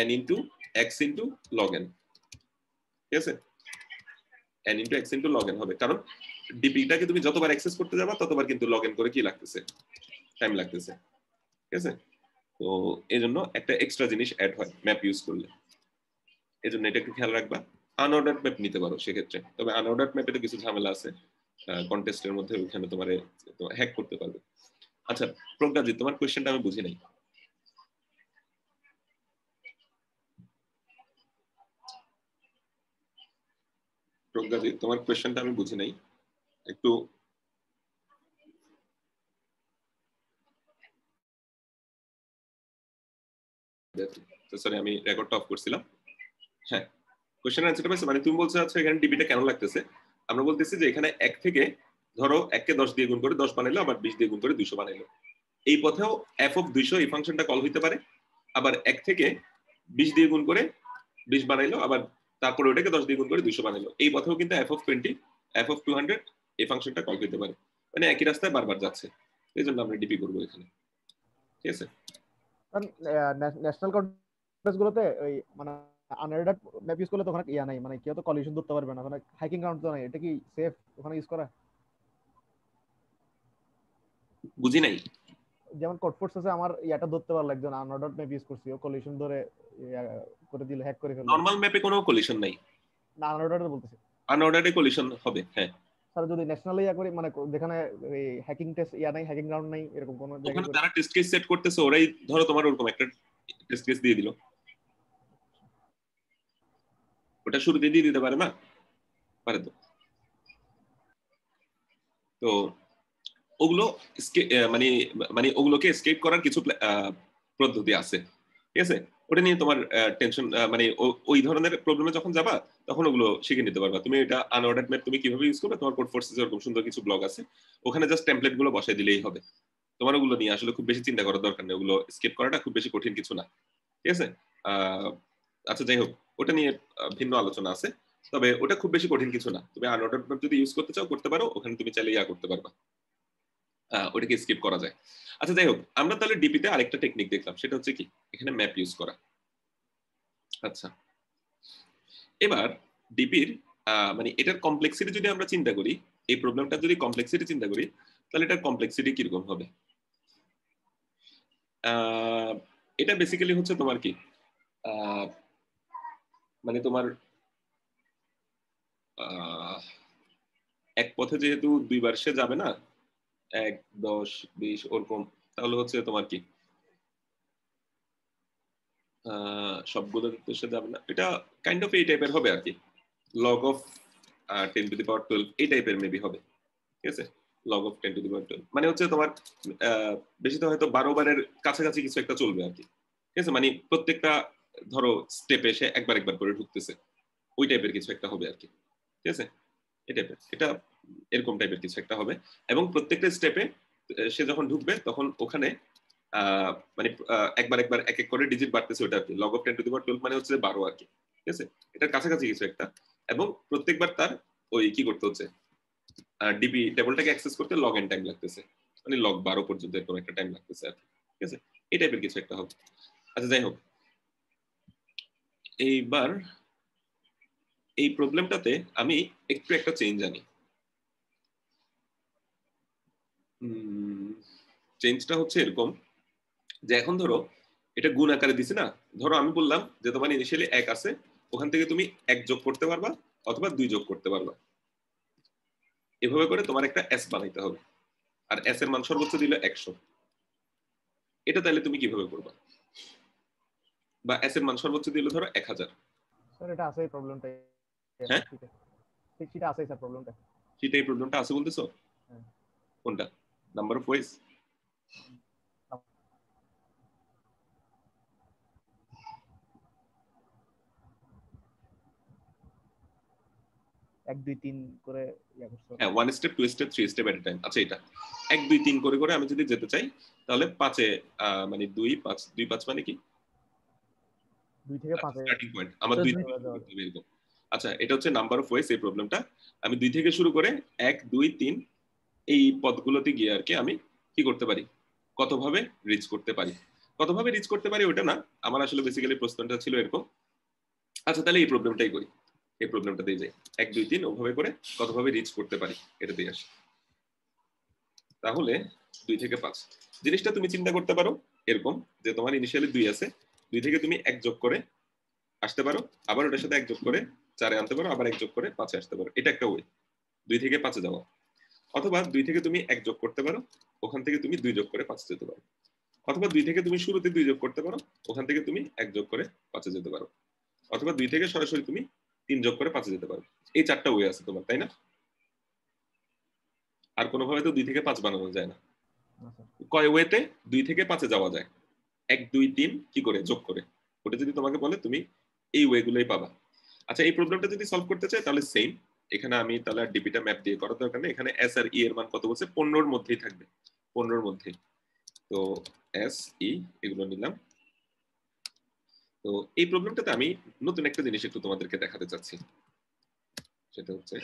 n into x into log N, ঠিক আছে, n into x into log N হবে, কারণ ডিপিটাকে তুমি যতবার অ্যাক্সেস করতে যাবা ততবার কিন্তু লগ ইন করে কি লাগতেছে, টাইম লাগতেছে, ঠিক আছে। তো এই জন্য একটা এক্সট্রা জিনিস অ্যাড হয় ম্যাপ ইউজ করলে, এই জন্য এটা একটু খেয়াল রাখবা। আনঅর্ডার্ড ম্যাপ নিতে পারো সেক্ষেত্রে, তবে আনঅর্ডার্ড ম্যাপে তো কিছু ঝামেলা আছে, কন্টেস্টের মধ্যে ওখানে তোমার হ্যাক করতে পারবে। আচ্ছা প্রজ্ঞাজিৎ, তোমার কোয়েশ্চেনটা আমি বুঝি নাই। প্রজ্ঞাজিৎ, তোমার কোয়েশ্চেনটা আমি বুঝি নাই, একটু সরি আমি রেকর্ডটা অফ করছিলাম। হ্যাঁ কোশ্চেন আনসারটা পাইছো, মানে তুমি বলছো আচ্ছা এখানে ডিবিটা কেন লাগতেছে, আমরা বলতেছি যে এখানে 1 থেকে ধরো 1 কে 10 দিয়ে গুণ করে 10 বানাইলো, আবার 20 দিয়ে গুণ করে 200 বানাইলো, এই পথেও f অফ 200 এই ফাংশনটা কল হইতে পারে, আবার 1 থেকে 20 দিয়ে গুণ করে 20 বানাইলো, আবার তারপরে ওটাকে 10 দিয়ে গুণ করে 200 বানাইলো, এই পথেও কিন্তু f অফ 20 f অফ 200 এই ফাংশনটা কল হইতে পারে, মানে একই রাস্তায় বারবার যাচ্ছে, এই জন্য আমরা ডিপি করবো এখানে, ঠিক আছে। ন্যাশনাল কন্টেস্ট গুলোতে ওই মানে আনঅর্ডার্ড ম্যাপ ইউজ করলে তো ওখানে ইয়া নাই, মানে কেউ তো কলিশন ধরতে পারবে না, ওখানে হাইকিং গ্রাউন্ড তো নাই, এটা কি সেফ ওখানে ইউজ করা? বুঝি নাই। যেমন কোডফোর্স আছে, আমার ইয়াটা ধরতে পারলো একজন আনঅর্ডার্ড ম্যাপ ইউজ করছি, ও কলিশন ধরে করে দিল, হ্যাক করে ফেললো। নরমাল ম্যাপে কোনো কলিশন নাই, না আনঅর্ডার্ড বলতেছি, আনঅর্ডার্ডে কলিশন হবে। হ্যাঁ স্যার যদি ন্যাশনাল ইয়া করি, মানে যেখানে এই হ্যাকিং টেস্ট ইয়া নাই, হ্যাকিং গ্রাউন্ড নাই, এরকম কোন ওখানে জায়গায় তারা টেস্ট কেস সেট করতেছে, ওরাই ধরো তোমার ওরকম একটা টেস্ট কেস দিয়ে দিল, ওটা শুরুতে দিয়ে দিতে পারে না, পারে তো। তো ওগুলো মানে মানে ওগুলোকে এসকেপ করার কিছু পদ্ধতি আছে, ঠিক আছে, ওটা নিয়ে তোমার টেনশন, মানে ওই ধরনের প্রবলেমে যখন যাবা তখন ওগুলো শিখে নিতে পারবা। তুমি এটা আনঅর্ডার্ড ম্যাপ তুমি কিভাবে ইউজ করবে, তোমার কোড ফোর্সেস এরকম সুন্দর কিছু ব্লগ আছে, ওখানে জাস্ট টেমপ্লেট গুলো বসাই দিলেই হবে, তোমার ওগুলো নিয়ে আসলে খুব বেশি চিন্তা করার দরকার নেই, ওগুলো স্কেপ করাটা খুব বেশি কঠিন কিছু না, ঠিক আছে। আচ্ছা যাই হোক, ওটা নিয়ে ভিন্ন আলোচনা আছে, তবে ওটা খুব বেশি কঠিন কিছু না, তুমি আনঅর্ডার্ড ম্যাপ যদি ইউজ করতে চাও করতে পারো, ওখানে তুমি চাইলে ইয়া করতে পারবা, ওটাকে স্কিপ করা যায়। আচ্ছা যাই হোক, আমরা তাহলে ডিপিতে আরেকটা টেকনিক দেখলাম, সেটা হচ্ছে কি এখানে ম্যাপ ইউজ করা। আচ্ছা এবার ডিপির মানে এটার কমপ্লেক্সিটি যদি আমরা চিন্তা করি, এই প্রবলেমটা যদি কমপ্লেক্সিটি চিন্তা করি, তাহলে এটার কমপ্লেক্সিটি কিরকম হবে। এটা বেসিক্যালি হচ্ছে তোমার কি মানে তোমার এক পথে যেহেতু দুইবার সে যাবে না, 1 10 20 ওরকম, তাহলে হচ্ছে তোমার কি সবগুলো তো সে যাবে না, এটা কাইন্ড অফ এই টাইপের হবে আর কি, লগ অফ 10 টু দি পাওয়ার 12 এই টাইপের মেবি হবে, ঠিক আছে, লগ অফ 10 টু দি পাওয়ার 12 মানে হচ্ছে তোমার বেশি তো হয়তো 12 বারের কাছাকাছি কিছু একটা চলবে আর কি, ঠিক আছে, মানে প্রত্যেকটা ধরো স্টেপে সে একবার একবার করে ঢুকতেছে, ওই টাইপের কিছু একটা হবে আর কি, ঠিক আছে, এই টাইপের এটা এরকম টাইপের কিছু একটা হবে, এবং প্রত্যেকটা স্টেপে সে যখন ঢুকবে তখন ওখানে মানে একবার একবার এক এক করে ডিজিট বাড়তেছে, ওটা আর কি লগ অফ 10 টু দি পাওয়ার 12 মানে হচ্ছে 12 আর কি, ঠিক আছে, এটার কাছাকাছি কিছু একটা, এবং প্রত্যেকবার তার ওই কি করতে হচ্ছে, ডিপি টেবিলটাকে অ্যাক্সেস করতে লগ এন টাইম লাগতেছে, মানে লগ 12 পর্যন্ত এরকম একটা টাইম লাগতেছে আর কি, ঠিক আছে, এই টাইপের কিছু একটা হবে। আচ্ছা যাই হোক, এইবার এই প্রবলেমটাতে আমি একটু একটা চেঞ্জ আনি, চেঞ্জটা হচ্ছে এরকম যে এখন ধরো এটা গুণ আকারে দিছে না, ধরো আমি বললাম যে তোমার ইনিশিয়ালি 1 আছে, ওখান থেকে তুমি 1 যোগ করতে পারবা অথবা 2 যোগ করতে পারবা, এভাবে করে তোমার একটা এস বানাইতে হবে, আর এস এর মান সর্বোচ্চ দিল 100, এটা তাহলে তুমি কিভাবে করবা, বা এস এর মান সর্বোচ্চ দিল ধরো 1000। স্যার এটা আছে এই প্রবলেমটা, হ্যাঁ ঠিক সেটা আছে স্যার প্রবলেমটা, সেটা এই প্রবলেমটা আছে বলতেছো, কোনটা নাম্বার অফ ওয়েজ, এক দুই তিন করে ইয়া করতে হবে। হ্যাঁ 1 স্টেপ 2 স্টেপ 3 স্টেপ এট এ টাইম। আচ্ছা এটা 1 2 3 করে করে আমি যদি যেতে চাই তাহলে 5 এ মানে 2 5 2 5 মানে কি 2 থেকে 5 স্টার্টিং পয়েন্ট আমার 2 এরকম, আচ্ছা, এটা হচ্ছে নাম্বার অফ ওয়েস। এই প্রবলেমটা আমি 2 থেকে শুরু করে 1 2 3 এই পদগুলোতে গিয়ে আর কি আমি কি করতে পারি, কতভাবে রিচ করতে পারি। কতভাবে রিচ করতে পারি ওটা না, আমার আসলে বেসিক্যালি প্রশ্নটা ছিল এরকম। আচ্ছা, তাহলে এই প্রবলেমটাই করি, এই প্রবলেমটা দিয়ে যাই 1 2 3 ওভাবে করে কতভাবে রিচ করতে পারি এটা দিয়ে আসি। তাহলে 2 থেকে 5 জিনিসটা তুমি চিন্তা করতে পারো এরকম যে তোমার ইনিশিয়ালি 2 আছে, 2 থেকে তুমি 1 যোগ করে আসতে পারো, আবার ওটার সাথে 1 যোগ করে 4 এ আনতে পারো, আবার 1 যোগ করে 5 এ আসতে পারো। এটা একটা ওয়ে 2 থেকে 5 এ যাওয়া। অথবা 2 থেকে তুমি 1 যোগ করতে পারো, ওখান থেকে তুমি 2 যোগ করে 5 এ যেতে পারো। অথবা 2 থেকে তুমি শুরুতে 2 যোগ করতে পারো, ওখান থেকে তুমি 1 যোগ করে 5 এ যেতে পারো। অথবা 2 থেকে সরাসরি তুমি 3 যোগ করে 5 এ যেতে পারো। এই 4টা ওয়ে আছে তোমার, তাই না? আর কোনোভাবে তো 2 থেকে 5 বানানো যায় না। কয় ওয়েতে 2 থেকে 5 এ যাওয়া যায়? 1 2 3 কি করে যোগ করে, ওটা যদি তোমাকে বলে তুমি এই ওয়েগুলোই পাবা। আচ্ছা, এই প্রবলেমটা যদি সলভ করতে চাই তাহলে সেম, এখানে আমি তাহলে ডিপিটা ম্যাপ দিয়ে করার দরকার নেই। এখানে এস আর ই এর মান কত বলছে? 15 এর মধ্যেই থাকবে, 15 এর মধ্যেই। তো এস ই এগুলো নিলাম। তো এই প্রবলেমটাতে আমি নতুন একটা জিনিস একটু তোমাদেরকে দেখাতে চাচ্ছি, সেটা হচ্ছে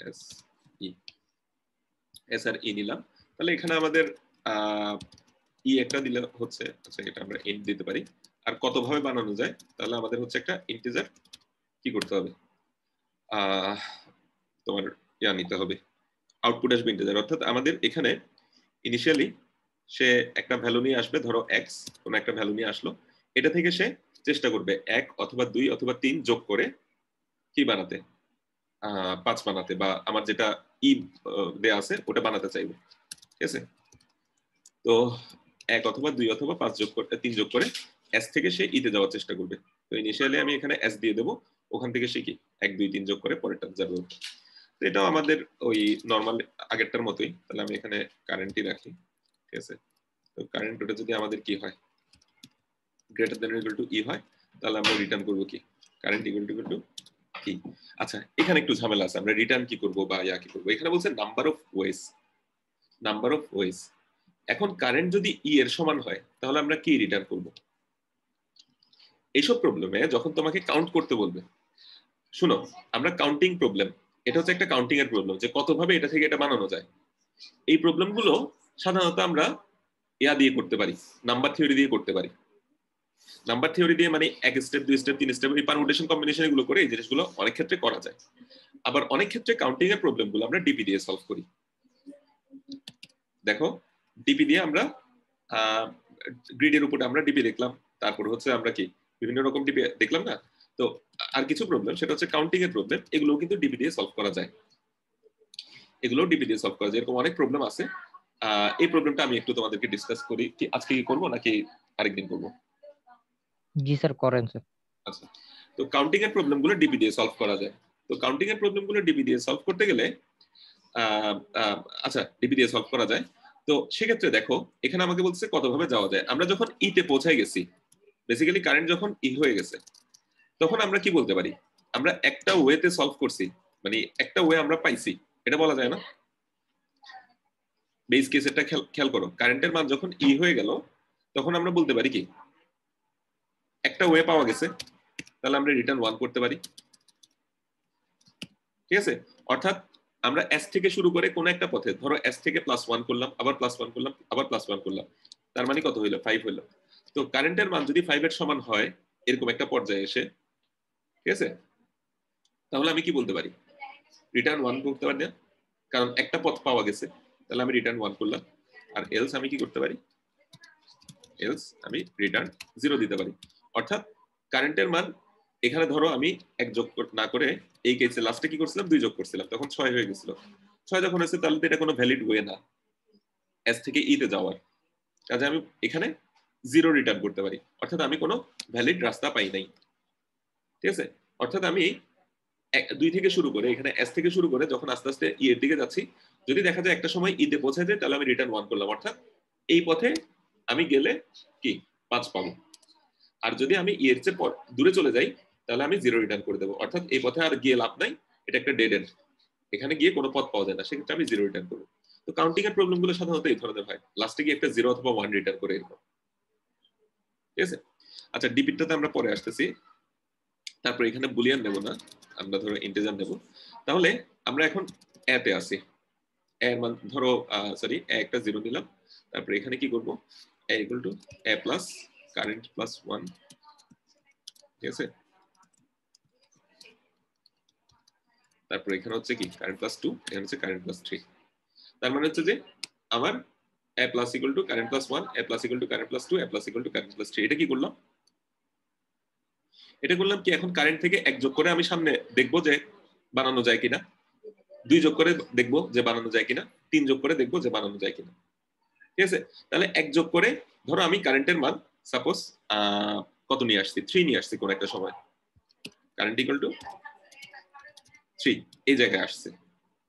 এস ই, এস আর ই নিলাম। তাহলে এখানে আমাদের ই একটা দিলে হচ্ছে, আচ্ছা এটা আমরা ইন্ট দিতে পারি। আর কতভাবে বানানো যায়, তাহলে আমাদের হচ্ছে একটা ইন্টিজার কি করতে হবে, তোমার ইয়া নিতে হবে, আউটপুট আসবে ইন্টিজার। অর্থাৎ আমাদের এখানে ইনিশিয়ালি সে একটা ভ্যালু নিয়ে আসবে, ধরো এক্স, কোন একটা ভ্যালু নিয়ে আসলো, এটা থেকে সে চেষ্টা করবে 1 অথবা 2 অথবা 3 যোগ করে কি বানাতে, 5 বানাতে, বা আমার যেটা ই দেয়া আছে ওটা বানাতে চাইবে। ঠিক আছে, তো 1 অথবা 2 অথবা 5 যোগ করে 3 যোগ করে এস থেকে সে ইতে যাওয়ার চেষ্টা করবে। তো ইনিশিয়ালি আমি এখানে এস দিয়ে দেবো, ওখান থেকে সে কি 1 2 3 যোগ করে পরেরটা যাবে। তো এটাও আমাদের ওই নর্মাল আগেরটার মতোই। তাহলে আমি এখানে কারেন্টই রাখি। ঠিক আছে, তো কারেন্ট ওটা যদি আমাদের কি হয়, গ্রেটার দ্যান ইকুয়াল টু ই হয়, তাহলে আমরা রিটার্ন করব কি, কারেন্ট ইকুয়াল টু ই। আচ্ছা, এখানে একটু ঝামেলা আছে, আমরা রিটার্ন কি করব বা ইয়া কি করব। এখানে বলছে number of ways, number of ways. এখন কারেন্ট যদি ই এর সমান হয় তাহলে আমরা কি রিটার্ন করব? এইসব প্রবলেমে যখন তোমাকে কাউন্ট করতে বলবে, শুনো আমরা কাউন্টিং প্রবলেম, এটা হচ্ছে একটা কাউন্টিং এর প্রবলেম যে কতভাবে এটা থেকে এটা বানানো যায়। এই প্রবলেমগুলো সাধারণত আমরা ইয়া দিয়ে করতে পারি, নাম্বার থিওরি দিয়ে করতে পারি। নাম্বার থিওরি দিয়ে মানে 1 স্টেপ 2 স্টেপ 3 স্টেপ এই পারমুটেশন কম্বিনেশন এগুলো করে এই জিনিসগুলো অনেক ক্ষেত্রে করা যায়। আবার অনেক ক্ষেত্রে কাউন্টিং এর প্রবলেমগুলো আমরা ডিপি দিয়ে সলভ করি। দেখো, ডিপি দিয়ে আমরা গ্রিডের উপরে আমরা ডিপি দেখলাম, তারপর হচ্ছে আমরা কি বিভিন্ন রকম ডিপি দেখলাম না। তো আর কিছু প্রবলেম সেটা হচ্ছে কাউন্টিং এর প্রবলেম, এগুলো কিন্তু ডিপি দিয়ে সলভ করা যায়, এগুলো ডিপি দিয়ে সলভ করা যায়। এরকম অনেক প্রবলেম আছে। এই প্রবলেমটা আমি একটু তোমাদেরকে ডিসকাস করি, কি আজকে কি করবো নাকি আরেকদিন করবো? জি স্যার, করেন স্যার। আচ্ছা, তো কাউন্টিং এর প্রবলেমগুলো ডিপি দিয়ে সলভ করা যায়। তো কাউন্টিং এর প্রবলেমগুলো ডিপি দিয়ে সলভ করতে গেলে আচ্ছা ডিপি দিয়ে সলভ করা যায়। তো সেক্ষেত্রে দেখো এখানে আমাকে বলছে কতভাবে যাওয়া যায়। আমরা যখন ইতে পৌঁছায় গেছি, বেসিক্যালি কারেন্ট যখন ই হয়ে গেছে, তখন আমরা কি বলতে পারি, আমরা একটা ওয়েতে সলভ করছি, মানে একটা ওয়ে আমরা পাইছি, এটা বলা যায় না? বেস কেসেরটা খেয়াল করো, কারেন্টের মান যখন ই হয়ে গেল তখন আমরা বলতে পারি কি একটা ওয়ে পাওয়া গেছে, তাহলে আমরা রিটার্ন 1 করতে পারি। ঠিক আছে, অর্থাৎ আমরা এস থেকে শুরু করে কোন একটা পথে, ধরো এস থেকে +1 করলাম, আবার +1 করলাম, আবার +1 করলাম, তার মানে কত হইলো? 5 হইলো। তো কারেন্টের মান যদি 5 এর সমান হয় এরকম একটা পর্যায়ে এসে, ঠিক আছে, তাহলে আমি কি বলতে পারি, রিটার্ন 1 করতে পারি না, কারণ একটা পথ পাওয়া গেছে, তাহলে আমি রিটার্ন 1 করলাম। আর এলস আমি কি করতে পারি, এলস আমি রিটার্ন 0 দিতে পারি। অর্থাৎ কারেন্টের মান এখানে ধরো আমি 1 যোগ না করে এই কেসে লাস্টে কি করছিলাম, 2 যোগ করছিলাম, তখন 6 হয়ে গেছিল। 6 যখন হয়েছে তাহলে এটা কোনো ভ্যালিড ওয়ে না এস থেকে ই তে যাওয়ার, কাজে আমি এখানে 0 রিটার্ন করতে পারি, অর্থাৎ আমি কোনো ভ্যালিড রাস্তা পাই নাই। ঠিক আছে, অর্থাৎ আমি 2 থেকে শুরু করে এখানে এস থেকে শুরু করে যখন আস্তে আস্তে ই এর দিকে যাচ্ছি, যদি দেখা যায় একটা সময় ই তে পৌঁছায় যায়, তাহলে আমি রিটার্ন 1 করলাম, অর্থাৎ এই পথে আমি গেলে কি 5 পাবো। আর যদি আমি ই এর চেয়ে দূরে চলে যাই তাহলে আমি 0 রিটার্ন করে দেবো, অর্থাৎ এই পথে আর গিয়ে লাভ নাই, এটা একটা ডেড এন্ড, এখানে গিয়ে কোনো পথ পাওয়া যায় না, সেক্ষেত্রে আমি 0 রিটার্ন করবো। তো কাউন্টিং এর প্রবলেমগুলো সাধারণত এই ধরনের হয়, লাস্টে গিয়ে একটা 0 অথবা 1 রিটার্ন করে এরকম। ঠিক আছে। আচ্ছা ডিপিটাতে আমরা পরে আসতেছি। তারপর এখানে বুলিয়ান নেব না, আমরা ধরো ইন্টিজার নেব। তাহলে আমরা এখন এ তে আসি। এর মান ধরো সরি একটা 0 নিলাম। তারপর এখানে কি করব, a equal to a plus current plus 1, ঠিক আছে। তারপর এখানে হচ্ছে কি কারেন্ট প্লাস 2, এখানে হচ্ছে কারেন্ট প্লাস 3। তার মানে হচ্ছে যে আমার a plus equal to current plus 1, a plus equal to current plus 2, a plus equal to current plus 3। এটা কি করলাম, এটা করলাম কি এখন কারেন্ট থেকে 1 যোগ করে আমি সামনে দেখবো যে বানানো যায় কিনা, 2 যোগ করে দেখবো যে বানানো যায় কিনা, 3 যোগ করে দেখবো যে বানানো যায় কিনা, ঠিক আছে। তাহলে 1 যোগ করে ধরো আমি কারেন্টের মান সাপোজ কত নিয়ে আসছি, 3 নিয়ে আসছি কোন একটা সময়, কারেন্ট ইকুয়াল টু 3 এই জায়গায় আসছে,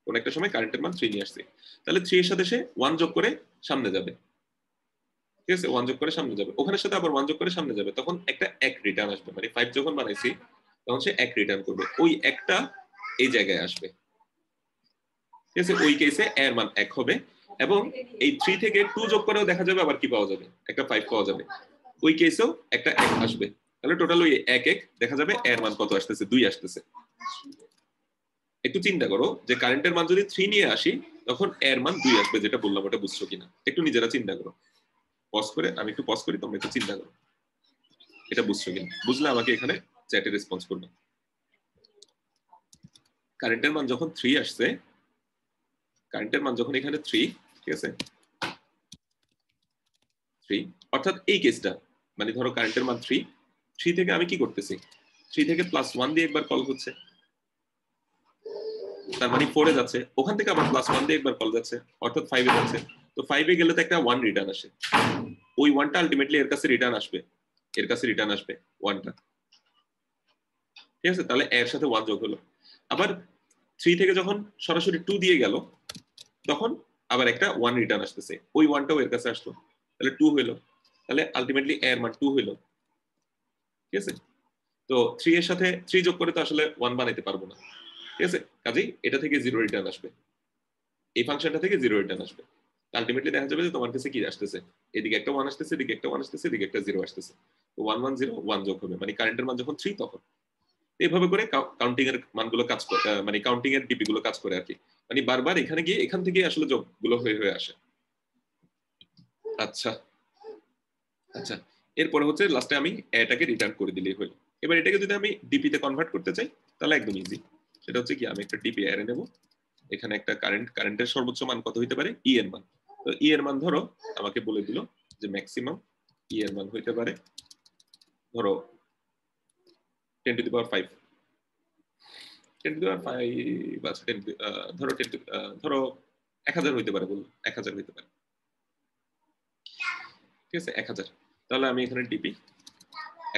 কোন একটা সময় কারেন্টের মান 3 নিয়ে আসছে। তাহলে 3 এর সাথে সে 1 যোগ করে সামনে যাবে, ঠিক আছে, 1 যোগ করে সামনে যাবে, ওখানের সাথে আবার 1 যোগ করে সামনে যাবে, তখন একটা 1 রিটার্ন আসবে। মানে 5 যখন বানাইছি তখন সে 1 রিটার্ন করবে, ওই একটা এই জায়গায় আসবে, ঠিক আছে। ওই কেসে এর মান 1 হবে এবং এই 3 থেকে 2 যোগ করেও দেখা যাবে আবার কি পাওয়া যাবে, একটা 5 পাওয়া যাবে, ওই কেসেও একটা 1 আসবে। তাহলে টোটাল ওই 1 1 দেখা যাবে এর মান কত আসতেছে, 2 আসতেছে। একটু চিন্তা করো যে কারেন্টের মান যদি 3 নিয়ে আসি তখন এর মান 2 আসবে, যেটা বললাম ওটা বুঝছো কিনা একটু নিজেরা চিন্তা করো। পজ করে আমি একটু পজ করি, তোমরা একটু চিন্তা করো এটা বুঝছো কিনা। বুঝলে আমাকে এখানে চ্যাটে রেসপন্স করবে। কারেন্টের মান যখন 3 আসছে, কারেন্টের মান যখন এখানে 3, ঠিক আছে 3, অর্থাৎ এই কেসটা মানে ধরো কারেন্টের মান 3 থেকে আমি কি করতেছি, 3 থেকে প্লাস 1 দিয়ে একবার কল হচ্ছে, তার মানে 4 এ যাচ্ছে, ওখান থেকে আবার প্লাস 1 দিয়ে একবার কল যাচ্ছে, অর্থাৎ 5 এ যাচ্ছে। তো 5 এ গেলে তো একটা 1 রিটার্ন আসে, ওই 1টা আলটিমেটলি এর কাছে রিটার্ন আসবে, এর কাছে রিটার্ন আসবে 1টা, ঠিক আছে। তাহলে এর সাথে 1 যোগ হলো। আবার 3 থেকে যখন সরাসরি 2 দিয়ে গেল তখন আবার একটা 1 রিটার্ন আসতেছে, ওই 1টাও এর কাছে আসলো, তাহলে 2 হইলো। তাহলে আলটিমেটলি এর মান 2 হইলো, ঠিক আছে। তো 3 এর সাথে 3 যোগ করে তো আসলে 1 বানাইতে পারবো না, ঠিক আছে। কাজেই এটা থেকে 0 রিটার্ন আসবে, এই ফাংশনটা থেকে 0 রিটার্ন আসবে। আলটিমেটলি দেখা যাবে যে তোমার কাছে কি আসতেছে, এদিকে একটা 1 আসতেছে, এদিকে একটা 1 আসতেছে, এদিকে একটা 0 আসতেছে। তো 1 1 0 1 যোগ হবে, মানে কারেন্টের মান যখন 3 তখন এইভাবে করে কাউন্টিং এর মানগুলো কাজ করে, মানে কাউন্টিং এর ডিপি গুলো কাজ করে আর কি। মানে বারবার এখানে গিয়ে এখান থেকে আসলে যোগগুলো হয়ে আসে। আচ্ছা আচ্ছা, এরপরে হচ্ছে লাস্টে আমি এটাকে রিটার্ন করে দিলেই হলো। এবার এটাকে যদি আমি ডিপি তে কনভার্ট করতে চাই তাহলে একদম ইজি। সেটা হচ্ছে কি আমি একটা ডিপি অ্যারে নেব, এখানে একটা কারেন্টের সর্বোচ্চ মান কত হইতে পারে, ই এর মান। তো ই এর মান ধরো আমাকে বলে দিল যে ম্যাক্সিমাম ই এর মান হইতে পারে ধরো 10 to the power 5, 10 to the পাওয়ার 5 আছে, ধরো 10 ধরো 1000 হইতে পারে, বলুন 1000 হইতে পারে, ঠিক আছে 1000। তাহলে আমি এখানে ডিপি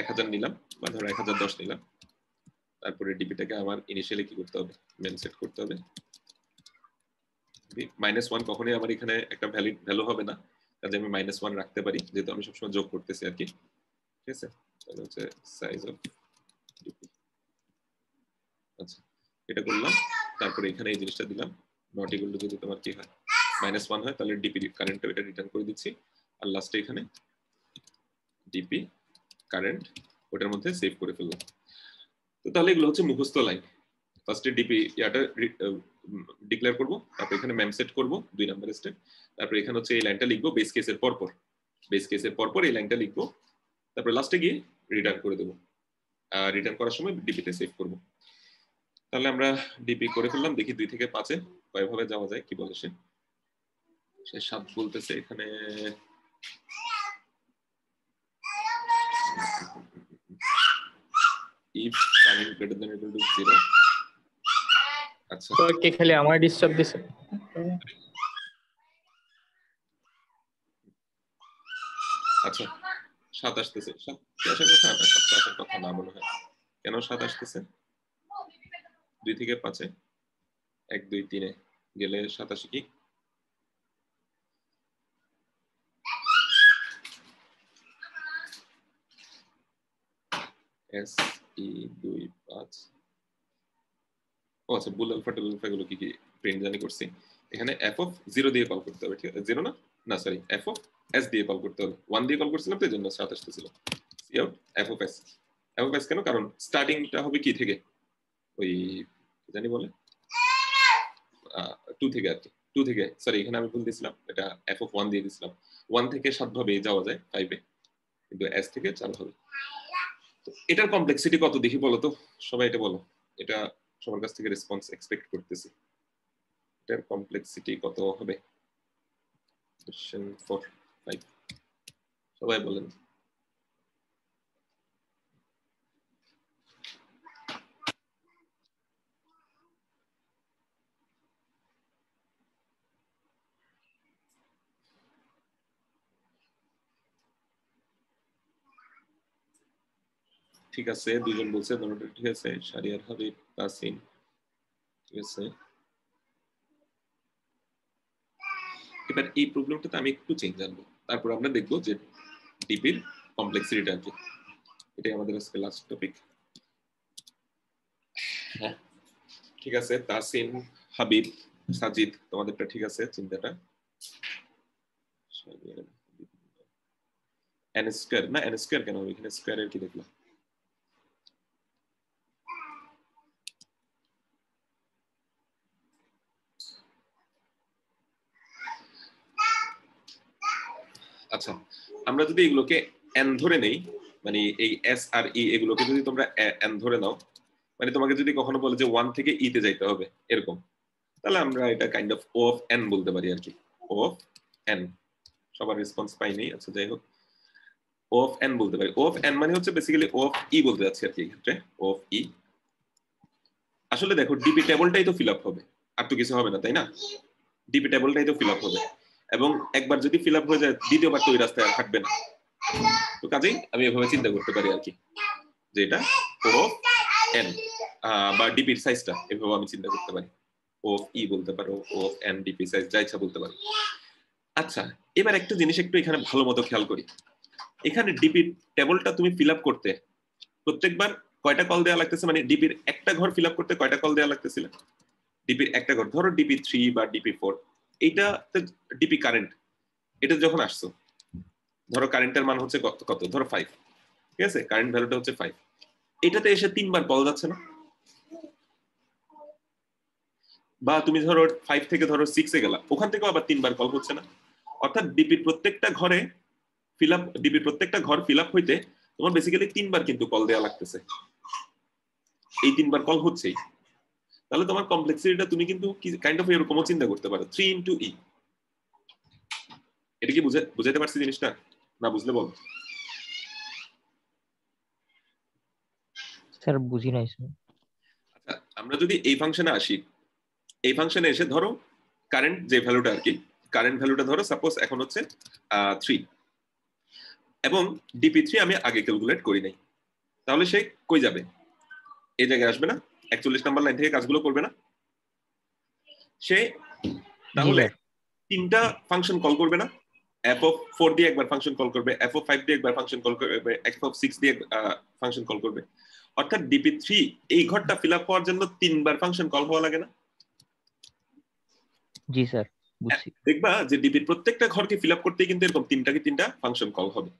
1000 নিলাম বা ধরো 1010 নিলাম। তারপরে ডিপিটাকে আমার ইনিশিয়ালি কি করতে হবে, মেন সেট করতে হবে। -1 কখনোই আমার এখানে একটা ভ্যালু হবে না, কাজে আমি -1 রাখতে পারি যেহেতু আমি সবসময় যোগ করতেছি আর কি, ঠিক আছে। তাহলে হচ্ছে সাইজ অফ ডিপি, আচ্ছা এটা করলাম। তারপরে এখানে এই জিনিসটা দিলাম, নট ইকুয়াল টু যদি তোমার কি হয় -1 হয় তাহলে ডিপি কারেন্ট এটা রিটার্ন করে দিচ্ছি। আর লাস্টে এখানে ডিপি কারেন্ট ওটার মধ্যে সেভ করে ফেললাম। তো তাহলে এগুলো হচ্ছে মুখস্থ লাইন। ফার্স্টে ডিপি ইয়াটা ডিক্লেয়ার করব, তারপর এখানে ম্যাম সেট করব 2 নাম্বার স্টেপ, তারপর এখানে হচ্ছে এই লাইনটা লিখবো বেস কেসের পরপর, বেস কেসের পরপর এই লাইনটা লিখবো, তারপর লাস্টে গিয়ে রিটার্ন করে দেবো। রিটার্ন করার সময় ডিপিতে সেভ করব। তাহলে আমরা ডিপি করে ফেললাম, দেখি 2 থেকে 5 এ কয়ভাবে যাওয়া যায়, কি বলে সে 7 বলতেছে এখানে। if current greater than or equal to 0, আচ্ছা তো কে খালি আমার ডিস্টার্ব দিছে। আচ্ছা 7 আসতেছে, 7 আসার কথা না, 7 আসার কথা না মনে হয়। কেন 7 আসতেছে, 2 থেকে 5 এ 1 2 3 এ গেলে 7 আসে কি, এস ই 2 5। ও আচ্ছা বুল আলফা টুল আলফা গুলো কি কি প্রিন্ট জানি করছি। এখানে এফ অফ 0 দিয়ে কল করতে হবে, ঠিক আছে 0 না, না সরি এফ অফ এস দিয়ে কল করতে হবে, 1 দিয়ে কল করছিলাম তো এই জন্য 27 ছিল। C out F of S কেন, কারণ স্টার্টিংটা হবে কি থেকে, ওই জানি বলে 2 থেকে আর কি, 2 থেকে, সরি এখানে আমি ভুল দিয়েছিলাম, এটা এফ অফ 1 দিয়ে দিয়েছিলাম। 1 থেকে 7 ভাবে যাওয়া যায় 5 এ, কিন্তু এস থেকে 4 হবে। তো এটার কমপ্লেক্সিটি কত দেখি বলো তো সবাই, এটা বলো, এটা সবার কাছ থেকে রেসপন্স এক্সপেক্ট করতেছি। এটার কমপ্লেক্সিটি কত হবে? কোশ্চেন 4 5 সবাই বলেন। ঠিক আছে, দুজন বলছে দুটোটা ঠিক আছে, শারিয়ার হাবিব, তাসিন, ঠিক আছে। এবার এই প্রবলেমটাতে আমি একটু চেঞ্জ আনবো, তারপর আমরা দেখবো যে ডিপির কমপ্লেক্সিটিটা কি। এটাই আমাদের আজকে লাস্ট টপিক। হ্যাঁ ঠিক আছে, তাসিন, হাবিব, সাজিদ, তোমাদেরটা ঠিক আছে চিন্তাটা। এন স্কয়ার না, এন স্কয়ার কেন হবে এখানে, স্কয়ারের কি দেখলাম? আচ্ছা, আমরা যদি এগুলোকে এন ধরে নেই, মানে এই এস আর ই এগুলোকে যদি তোমরা এন ধরে নাও, মানে তোমাকে যদি কখনো বলে যে 1 থেকে ই তে যাইতে হবে এরকম, তাহলে আমরা এটা kind of O of N বলতে পারি আর কি। ও অফ এন, সবার রেসপন্স পাইনি, আচ্ছা যাই হোক, ও অফ এন বলতে পারি। ও অফ এন মানে হচ্ছে বেসিক্যালি ও অফ ই বলতে যাচ্ছি আর কি, এই ক্ষেত্রে ও অফ ই। আসলে দেখো ডিপি টেবলটাই তো ফিল আপ হবে, আর তো কিছু হবে না তাই না? ডিপি টেবলটাই তো ফিল আপ হবে, এবং একবার যদি ফিল আপ হয়ে যায় দ্বিতীয়বার তো ওই রাস্তায় আর থাকবে না। তো কাজেই আমি এভাবে চিন্তা করতে পারি আর কি, যে এটা ও অফ এন বা ডিপির সাইজটা এভাবে আমি চিন্তা করতে পারি। ও অফ ই বলতে পারো, ও অফ এন ডিপি সাইজ যা ইচ্ছা বলতে পারো। আচ্ছা, এবার একটা জিনিস একটু এখানে ভালো মতো খেয়াল করি। এখানে ডিপির টেবলটা তুমি ফিল আপ করতে প্রত্যেকবার কয়টা কল দেওয়া লাগতেছে, মানে ডিপির একটা ঘর ফিল আপ করতে কয়টা কল দেওয়া লাগতেছিল? ডিপির একটা ঘর, ধরো ডিপি 3 বা ডিপি 4, এইটা ডিপি কারেন্ট, এটা যখন আসছো, ধরো কারেন্টের মান হচ্ছে কত, ধরো 5, ঠিক আছে, কারেন্ট ভ্যালুটা হচ্ছে 5, এটাতে এসে 3 বার কল যাচ্ছে না? বা তুমি ধরো 5 থেকে ধরো 6 এ গেলা, ওখান থেকেও আবার 3 বার কল হচ্ছে না? অর্থাৎ ডিপির প্রত্যেকটা ঘরে ফিল আপ, ডিপির প্রত্যেকটা ঘর ফিল আপ হইতে তোমার বেসিক্যালি 3 বার কিন্তু কল দেওয়া লাগতেছে, এই 3 বার কল হচ্ছেই। তাহলে তোমার কমপ্লেক্সিটিটা তুমি কিন্তু কাইন্ড অফ এরকমও চিন্তা করতে পারো, 3 ইনটু ই। এটা কি বুঝাইতে পারছি জিনিসটা? না বুঝলে বল। স্যার বুঝি নাই স্যার। আচ্ছা, আমরা যদি এই ফাংশনে আসি, এই ফাংশনে এসে ধরো কারেন্ট যে ভ্যালুটা আর কি, কারেন্ট ভ্যালুটা ধরো সাপোজ এখন হচ্ছে 3, এবং ডিপি 3 আমি আগে ক্যালকুলেট করি নাই, তাহলে সে কই যাবে? এই জায়গায় আসবে না? 41 নাম্বার লাইন থেকে কাজগুলো করবে না সে? তাহলে তিনটা ফাংশন কল করবে না? এফ অফ 4 দিয়ে একবার ফাংশন কল করবে, এফ অফ 5 দিয়ে একবার ফাংশন কল করবে, এফ অফ 6 দিয়ে ফাংশন কল করবে। অর্থাৎ ডিপি 3 এই ঘরটা ফিল আপ হওয়ার জন্য 3 বার ফাংশন কল হওয়া লাগে না? জি স্যার বুঝছি। দেখবা যে ডিপির প্রত্যেকটা ঘরকে ফিল আপ করতে কিন্তু এরকম তিনটা ফাংশন কল হবে।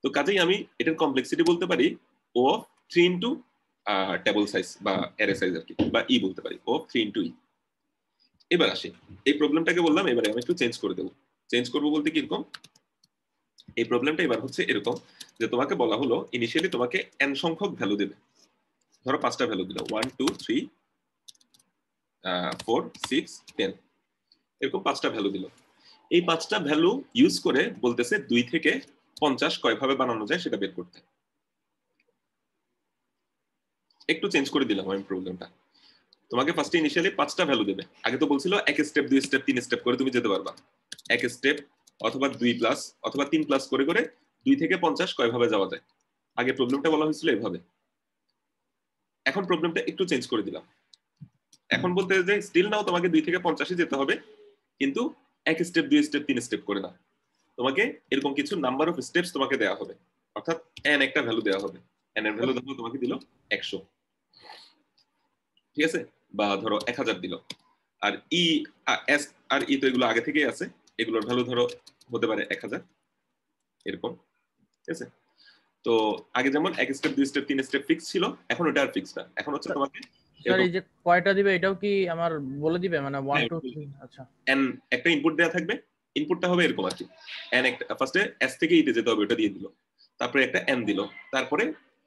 তো কাজেই আমি এটার কমপ্লেক্সিটি বলতে পারি ও অফ 3 ইনটু টেবল সাইজ বা অ্যারে সাইজ আর কি, বা ই বলতে পারি ও অফ 3 ইনটু ই। এবার আসি, এই প্রবলেমটাকে বললাম, এবারে আমি একটু চেঞ্জ করে দেবো। চেঞ্জ করবো বলতে কিরকম, এই প্রবলেমটা এবার হচ্ছে এরকম যে তোমাকে বলা হলো ইনিশিয়ালি তোমাকে n সংখ্যক ভ্যালু দেবে, ধরো 5টা ভ্যালু দিল, 1 2 3 4 6 10, এরকম 5টা ভ্যালু দিল। এই 5টা ভ্যালু ইউজ করে বলতেছে 2 থেকে 50 কয় ভাবে বানানো যায় সেটা বের করতে। একটু চেঞ্জ করে দিলাম আমি প্রবলেমটা। তোমাকে ফার্স্টে ইনিশিয়ালি 5টা ভ্যালু দেবে, আগে তো বলছিল এক স্টেপ 2 স্টেপ 3 স্টেপ করে তুমি যেতে পারবা, এক স্টেপ অথবা 2 প্লাস অথবা 3 প্লাস করে করে 2 থেকে 50 কয় ভাবে যাওয়া যায়। আগে প্রবলেমটা বলা হয়েছিল এভাবে, এখন প্রবলেমটা একটু চেঞ্জ করে দিলাম। এখন বলতে যে স্টিল নাও তোমাকে 2 থেকে 50 যেতে হবে, কিন্তু এক স্টেপ 2 স্টেপ 3 স্টেপ করে না, তোমাকে এরকম কিছু নাম্বার অফ স্টেপস তোমাকে দেওয়া হবে, অর্থাৎ n একটা ভ্যালু দেওয়া হবে, n এর ভ্যালু ধরো তোমাকে দিল 100, ঠিক আছে, বা ধরো 1000 দিল। আর ই এস আর ই তো এগুলো আগে থেকেই আছে, এগুলোর ভ্যালু ধরো হতে পারে 1000 এরকম, ঠিক আছে? তো আগে যেমন 1 স্টেপ 2 স্টেপ 3 স্টেপ ফিক্স ছিল, এখন ওটা আর ফিক্স না, এখন হচ্ছে তোমাকে স্যার এই যে কয়টা দিবে এটাও কি আমার বলে দিবে, মানে 1 2 3? আচ্ছা, এন একটা ইনপুট দেয়া থাকবে, ইনপুটটা হবে এরকম আর কি, এন একটা ফার্স্টে এস থেকে ইতে যেতে হবে, ওটা দিয়ে দিল, তারপরে একটা এন দিল, তারপরে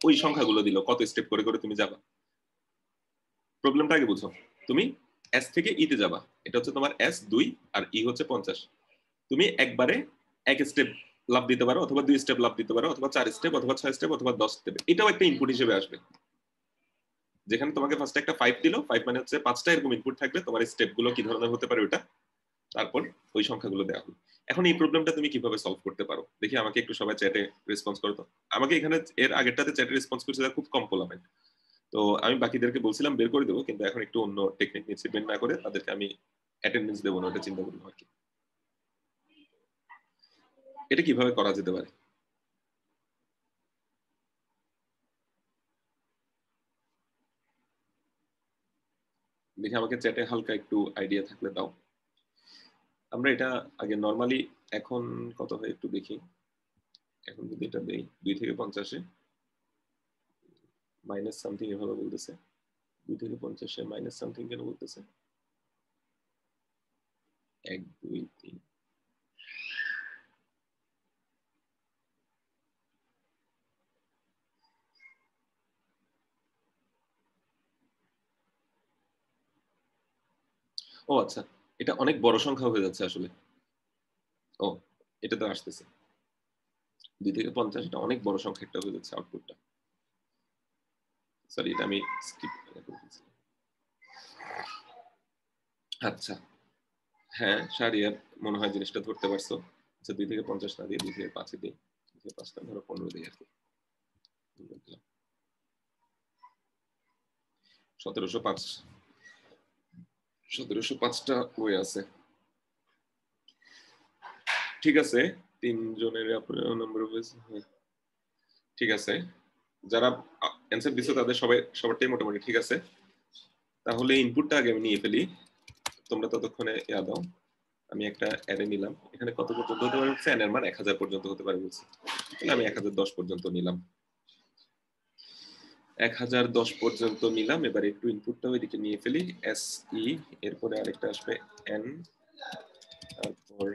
ওই সংখ্যাগুলো দিল কত স্টেপ করে করে তুমি যাবা। প্রবলেমটা আগে বুঝো, তুমি এস থেকে ইতে যাবা, এটা হচ্ছে তোমার এস 2 আর ই হচ্ছে 50। তুমি একবারে 1 স্টেপ লাভ দিতে পারো, অথবা 2 স্টেপ লাভ দিতে পারো, অথবা 4 স্টেপ, অথবা 6 স্টেপ, অথবা 10 স্টেপ, এটাও একটা ইনপুট হিসেবে আসবে। যেখানে তোমাকে ফার্স্টে একটা 5 দিল, 5 মানে হচ্ছে 5টা এরকম ইনপুট থাকবে, তোমার স্টেপ গুলো কি ধরনের হতে পারে ওটা, তারপর ওই সংখ্যাগুলো দেওয়া হবে। এখন এই প্রবলেমটা তুমি কিভাবে সলভ করতে পারো দেখি, আমাকে একটু সবাই চ্যাটে রেসপন্স করো তো। আমাকে এখানে এর আগেরটাতে চ্যাটে রেসপন্স করছে খুব কম পোলামেন, তো আমি বাকিদেরকে বলছিলাম বের করে দেবো, কিন্তু এখন একটু অন্য টেকনিক নিচ্ছি, বের না করে তাদেরকে আমি অ্যাটেন্ডেন্স দেবো না, ওটা চিন্তা করবো আর কি। এটা কিভাবে করা যেতে পারে? দেখি আমাকে চ্যাটে হালকা একটু আইডিয়া থাকলে দাও। আমরা এটা আগে নরমালি এখন কত হয় একটু দেখি, এখন যদি এটা দেই 2 থেকে 50-এ মাইনাস সামথিং এভাবে বলতেছে, 2 থেকে 50-এ মাইনাস সামথিং কেন বলতেছে, 1 2 3 ও আচ্ছা, এটা অনেক বড় সংখ্যা হয়ে যাচ্ছে আসলে। ও এটা তো আসতেছে 2 থেকে 50, এটা অনেক বড় সংখ্যা একটা হয়ে যাচ্ছে আউটপুটটা। সরি, এটা আমি স্কিপ করে ফেলছি। আচ্ছা হ্যাঁ শাহরিয়ার, মনে হয় জিনিসটা ধরতে পারছো। আচ্ছা 2 থেকে 50 না দিয়ে 2 থেকে 5 দিই, 2 থেকে 5টা ধরো 15 দিই আর কি। 1705, 1705টা হয়ে আছে, ঠিক আছে। 3 জনের আপনার নাম্বার হয়েছে, ঠিক আছে। যারা অ্যানসার দিছো তাদের সবারটাই মোটামুটি ঠিক আছে। তাহলে ইনপুটটা আগে আমি নিয়ে ফেলি, তোমরা ততক্ষণে ইয়া দাও। আমি একটা অ্যারে নিলাম, এখানে কত পর্যন্ত হতে পারে, এন এর মান 1000 পর্যন্ত হতে পারে বলছি, তাহলে আমি 1010 পর্যন্ত নিলাম, 1010 পর্যন্ত নিলাম। এবার একটু ইনপুটটাও এদিকে নিয়ে ফেলি, এস ই, এরপরে আরেকটা আসবে এন, তারপর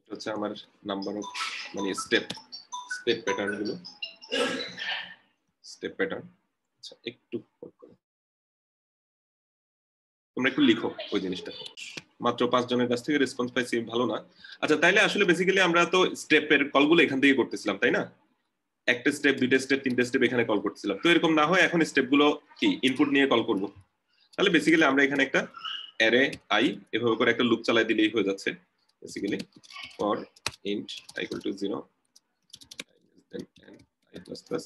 হচ্ছে আমার নাম্বার অফ মানে স্টেপ প্যাটার্ন গুলো, স্টেপ প্যাটার্ন। আচ্ছা একটু তোমরা একটু লিখো ওই জিনিসটা, মাত্র 5 জনের কাছ থেকে রেসপন্স পাইছি, ভালো না। আচ্ছা তাইলে আসলে বেসিক্যালি আমরা তো স্টেপের কলগুলো এখান থেকে করতেছিলাম তাই না, একটা স্টেপ 2টা স্টেপ 3টে স্টেপ এখানে কল করতেছিলাম, তো এরকম না হয় এখন স্টেপ গুলো কি ইনপুট নিয়ে কল করব। তাহলে বেসিক্যালি আমরা এখানে একটা অ্যারে আই এভাবে করে একটা লুপ চালাই দিলেই হয়ে যাচ্ছে basically, for int i = 0 i plus plus,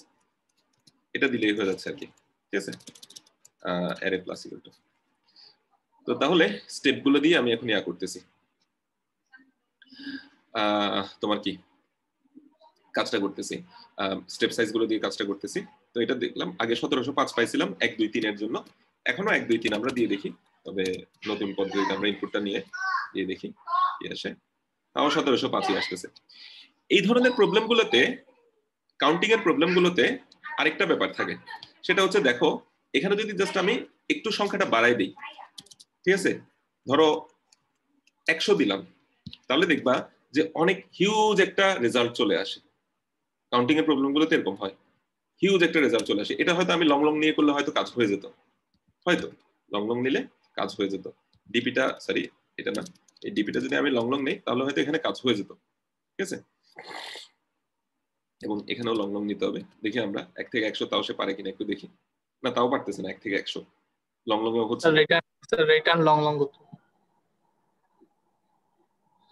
এটা দিলেই হয়ে যাচ্ছে আর কি, ঠিক আছে, অ্যারে প্লাস ইকুয়াল টু। তো তাহলে স্টেপ গুলো দিয়ে আমি এখন ইয়া করতেছি, তোমার কি কাজটা করতেছি, স্টেপ সাইজ গুলো দিয়ে কাজটা করতেছি। তো এটা দেখলাম আগে 1705 পাইছিলাম 1 2 3 এর জন্য, এখনো 1 2 3 আমরা দিয়ে দেখি, তবে নতুন পদ্ধতিতে আমরা ইনপুটটা নিয়ে দিয়ে দেখি কি আসে, তাও 1705 আসতেছে। এই ধরনের প্রবলেম গুলোতে, কাউন্টিং এর প্রবলেম গুলোতে আরেকটা ব্যাপার থাকে, সেটা হচ্ছে দেখো এখানে যদি জাস্ট আমি একটু সংখ্যাটা বাড়াই দিই, ঠিক আছে, ধরো 100 দিলাম, তাহলে দেখবা যে অনেক হিউজ একটা রেজাল্ট চলে আসে। কাউন্টিং এর প্রবলেম গুলোতে এরকম হয়, হিউজ একটা রেজাল্ট চলে আসে। এটা হয়তো আমি লং লং নিয়ে করলে হয়তো কাজ হয়ে যেত, হয়তো লং লং নিলে কাজ হয়ে যেত, ডিপিটা সরি এটা না, এই ডিপিটা যদি আমি লং লং নেই তাহলে হয়তো এখানে কাজ হয়ে যেত, ঠিক আছে। এবং এখানেও লং লং নিতে হবে, দেখি আমরা 1 থেকে 100 তাও সে পারে কিনা একটু দেখি, না তাও পারতেছে না, 1 থেকে 100 লং লং এ হচ্ছে, রিটার্ন লং লং করতে,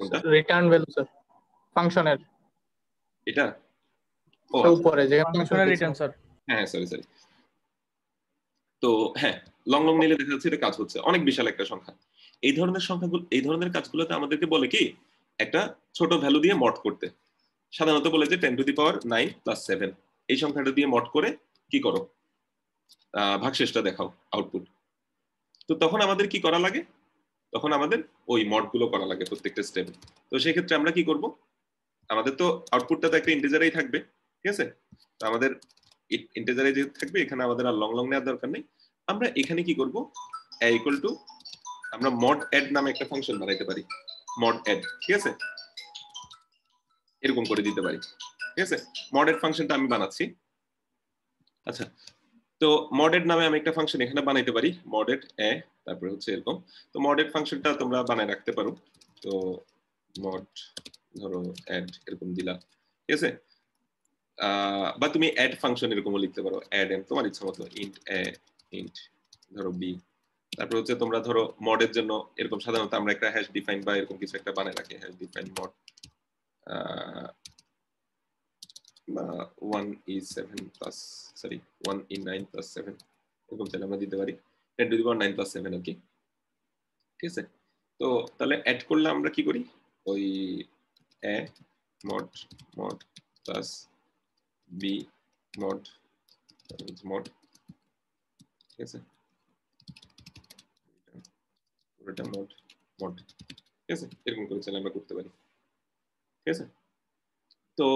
কোনটা রিটার্ন ভ্যালু স্যার ফাংশনের এটা, ও উপরে যে ফাংশনাল রিটার্ন স্যার। হ্যাঁ সরি তো হ্যাঁ লং লং নিলে দেখা যাচ্ছে এটা কাজ হচ্ছে, অনেক বিশাল একটা সংখ্যা। এই ধরনের সংখ্যাগুলো, এই ধরনের কাজগুলোতে আমাদেরকে বলে কি একটা ছোট ভ্যালু দিয়ে মড করতে, সাধারণত বলে যে 10⁹ + 7 এই সংখ্যাটা দিয়ে মড করে কি করো, ভাগশেষটা দেখাও আউটপুট। তো তখন আমাদের কি করা লাগে, তখন আমাদের ওই মডগুলো করা লাগে প্রত্যেকটা স্টেপে। তো সেই ক্ষেত্রে আমরা কি করব, আমাদের তো আউটপুটটা তো একটা ইন্টিজারেই থাকবে, ঠিক আছে? তো আমাদের ইন্টিজারে যে থাকবে, এখানে আমাদের আর লং লং নেওয়ার দরকার নেই। আমরা এখানে কি করব, a ইকুয়াল টু আমরা mod add নামে একটা ফাংশন বানাইতে পারি, mod add, ঠিক আছে? এরকম করে দিতে পারি, ঠিক আছে? mod add ফাংশনটা আমি বানাচ্ছি। আচ্ছা, তো mod add নামে আমি একটা ফাংশন এখানে বানাইতে পারি, mod add a, তারপরে হচ্ছে এরকম। তো mod add ফাংশনটা তোমরা বানায় রাখতে পারো। তো mod ধরো add এরকম দিলা, ঠিক আছে? বা তুমি add ফাংশন এরকমও লিখতে পারো, add m, তোমার ইচ্ছা মতো, int a, int ধরো b। তারপর হচ্ছে তোমরা ধরো mod এর জন্য এরকম সাধারণত আমরা একটা হ্যাশ ডিফাইন বা এরকম কিছু একটা বানায় রাখি, hash define mod 1 is 7 plus, sorry 1 in 9 plus 7 এরকম চাইলে আমরা দিতে পারি, 10 to the power 9 plus 7 আর কি, ঠিক আছে? তো তাহলে অ্যাড করলে আমরা কি করি, ওই a mod plus b mod, ঠিক আছে? পুরোটা mod, ঠিক আছে? এরকম করে চাইলে আমরা করতে পারি, ঠিক আছে? তো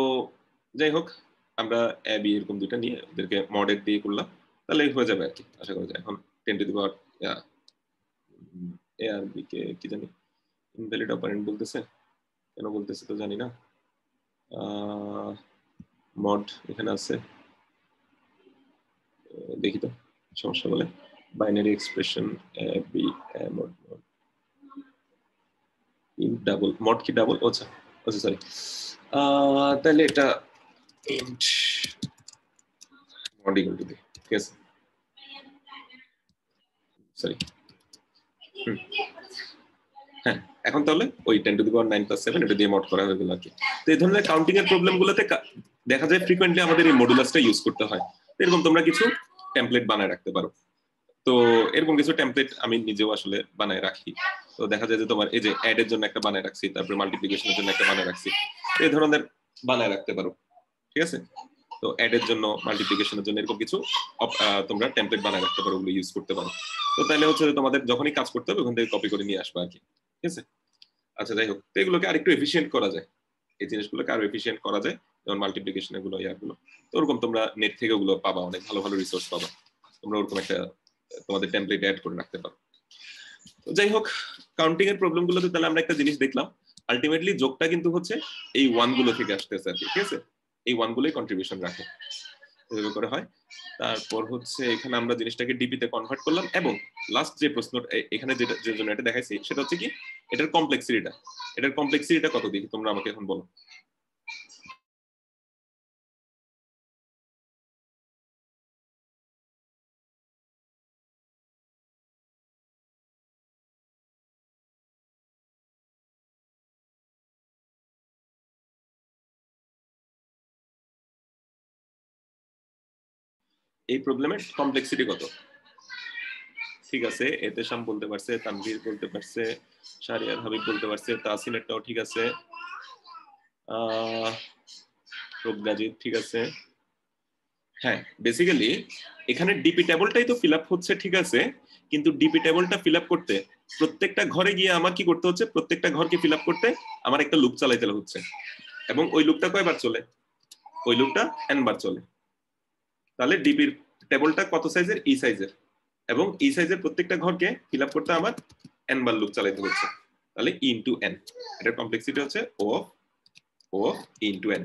যাই হোক, আমরা a b এরকম দুটো নিয়ে ওদেরকে মডেল দিয়ে করলাম, তাহলে হয়ে যাবে আর কি, আশা করা যায়। এখন 10 to the power a R b কে কি জানি ইনভ্যালিড অপারেন্ট বলতেছে, কেন বলতেছে তো জানি না। মড এখানে আছে, দেখি তো সমস্যা বলে, binary expression a b a mod in double, mod কি ডাবল, আচ্ছা আচ্ছা সরি, তাহলে এটা int mod equal to b, ঠিক আছে? সরি, হ্যাঁ, এখন তাহলে ওই 10 to the power 9 plus 7 এটা দিয়ে মড করা হয়ে গেল আর কি। তো এই ধরনের কাউন্টিং এর প্রবলেম গুলোতে দেখা যায় ফ্রিকোয়েন্টলি আমাদের এই মডুলাসটা ইউজ করতে হয়। এরকম তোমরা কিছু টেমপ্লেট বানায় রাখতে পারো। তো এরকম কিছু টেমপ্লেট আমি নিজেও আসলে বানায় রাখি। তো দেখা যায় যে তোমার এই যে অ্যাড এর জন্য একটা বানায় রাখছি, তারপরে মাল্টিপ্লিকেশনের জন্য একটা বানায় রাখছি, এই ধরনের বানায় রাখতে পারো, ঠিক আছে? তো অ্যাড এর জন্য, মাল্টিপ্লিকেশনের জন্য এরকম কিছু তোমরা টেমপ্লেট বানায় রাখতে পারো, ওগুলো ইউজ করতে পারো। তো তাহলে হচ্ছে যে তোমাদের যখনই কাজ করতে হবে ওখান থেকে কপি করে নিয়ে আসবে আর কি, ঠিক আছে? আচ্ছা, যাই হোক, তো এগুলোকে আরেকটু এফিশিয়েন্ট করা যায়, এই জিনিসগুলোকে আরো এফিশিয়েন্ট করা যায়, যেমন মাল্টিপ্লিকেশন এগুলো, ইয়ারগুলো। তো ওরকম তোমরা নেট থেকে ওগুলো পাবা, অনেক ভালো ভালো রিসোর্স পাবা, তোমরা ওরকম একটা তোমাদের টেমপ্লেট অ্যাড করে রাখতে পারো। তো যাই হোক, কাউন্টিং এর প্রবলেম গুলোতে তাহলে আমরা একটা জিনিস দেখলাম, আলটিমেটলি যোগটা কিন্তু হচ্ছে এই ওয়ান গুলো থেকে আসতেছে আর কি, ঠিক আছে? এই ওয়ান গুলোই কন্ট্রিবিউশন রাখে, এভাবে করে হয়। তারপর হচ্ছে এখানে আমরা জিনিসটাকে ডিপি তে কনভার্ট করলাম, এবং লাস্ট যে প্রশ্নটা এখানে যেটা যে জন্য এটা দেখাইছি সেটা হচ্ছে কি, এটার কমপ্লেক্সিটিটা কত, দেখি তোমরা আমাকে এখন বলো। এই প্রবলেমের কমপ্লেক্সিটি কত? ঠিক আছে, এতেশাম বলতে পারছে, তানভীর বলতে পারছে, শারিয়ার হাবিব বলতে পারছে, তাসিনেরটাও ঠিক আছে, প্রজ্ঞাজিৎ ঠিক আছে। হ্যাঁ, বেসিক্যালি এখানে ডিপি টেবলটাই তো ফিল আপ হচ্ছে, ঠিক আছে? কিন্তু ডিপি টেবলটা ফিল আপ করতে প্রত্যেকটা ঘরে গিয়ে আমার কি করতে হচ্ছে, প্রত্যেকটা ঘরকে ফিল আপ করতে আমার একটা লুপ চালাইতে হচ্ছে, এবং ওই লুপটা কয়বার চলে, ওই লুপটা n বার চলে। তাহলে ডিপির টেবলটা কত সাইজের, ই সাইজের, এবং ই সাইজের প্রত্যেকটা ঘরকে ফিল আপ করতে আমার n বার লুপ চালাইতে হচ্ছে, তাহলে ই ইন্টু n। এটার কমপ্লেক্সিটি হচ্ছে ও অফ ই ইন্টু n,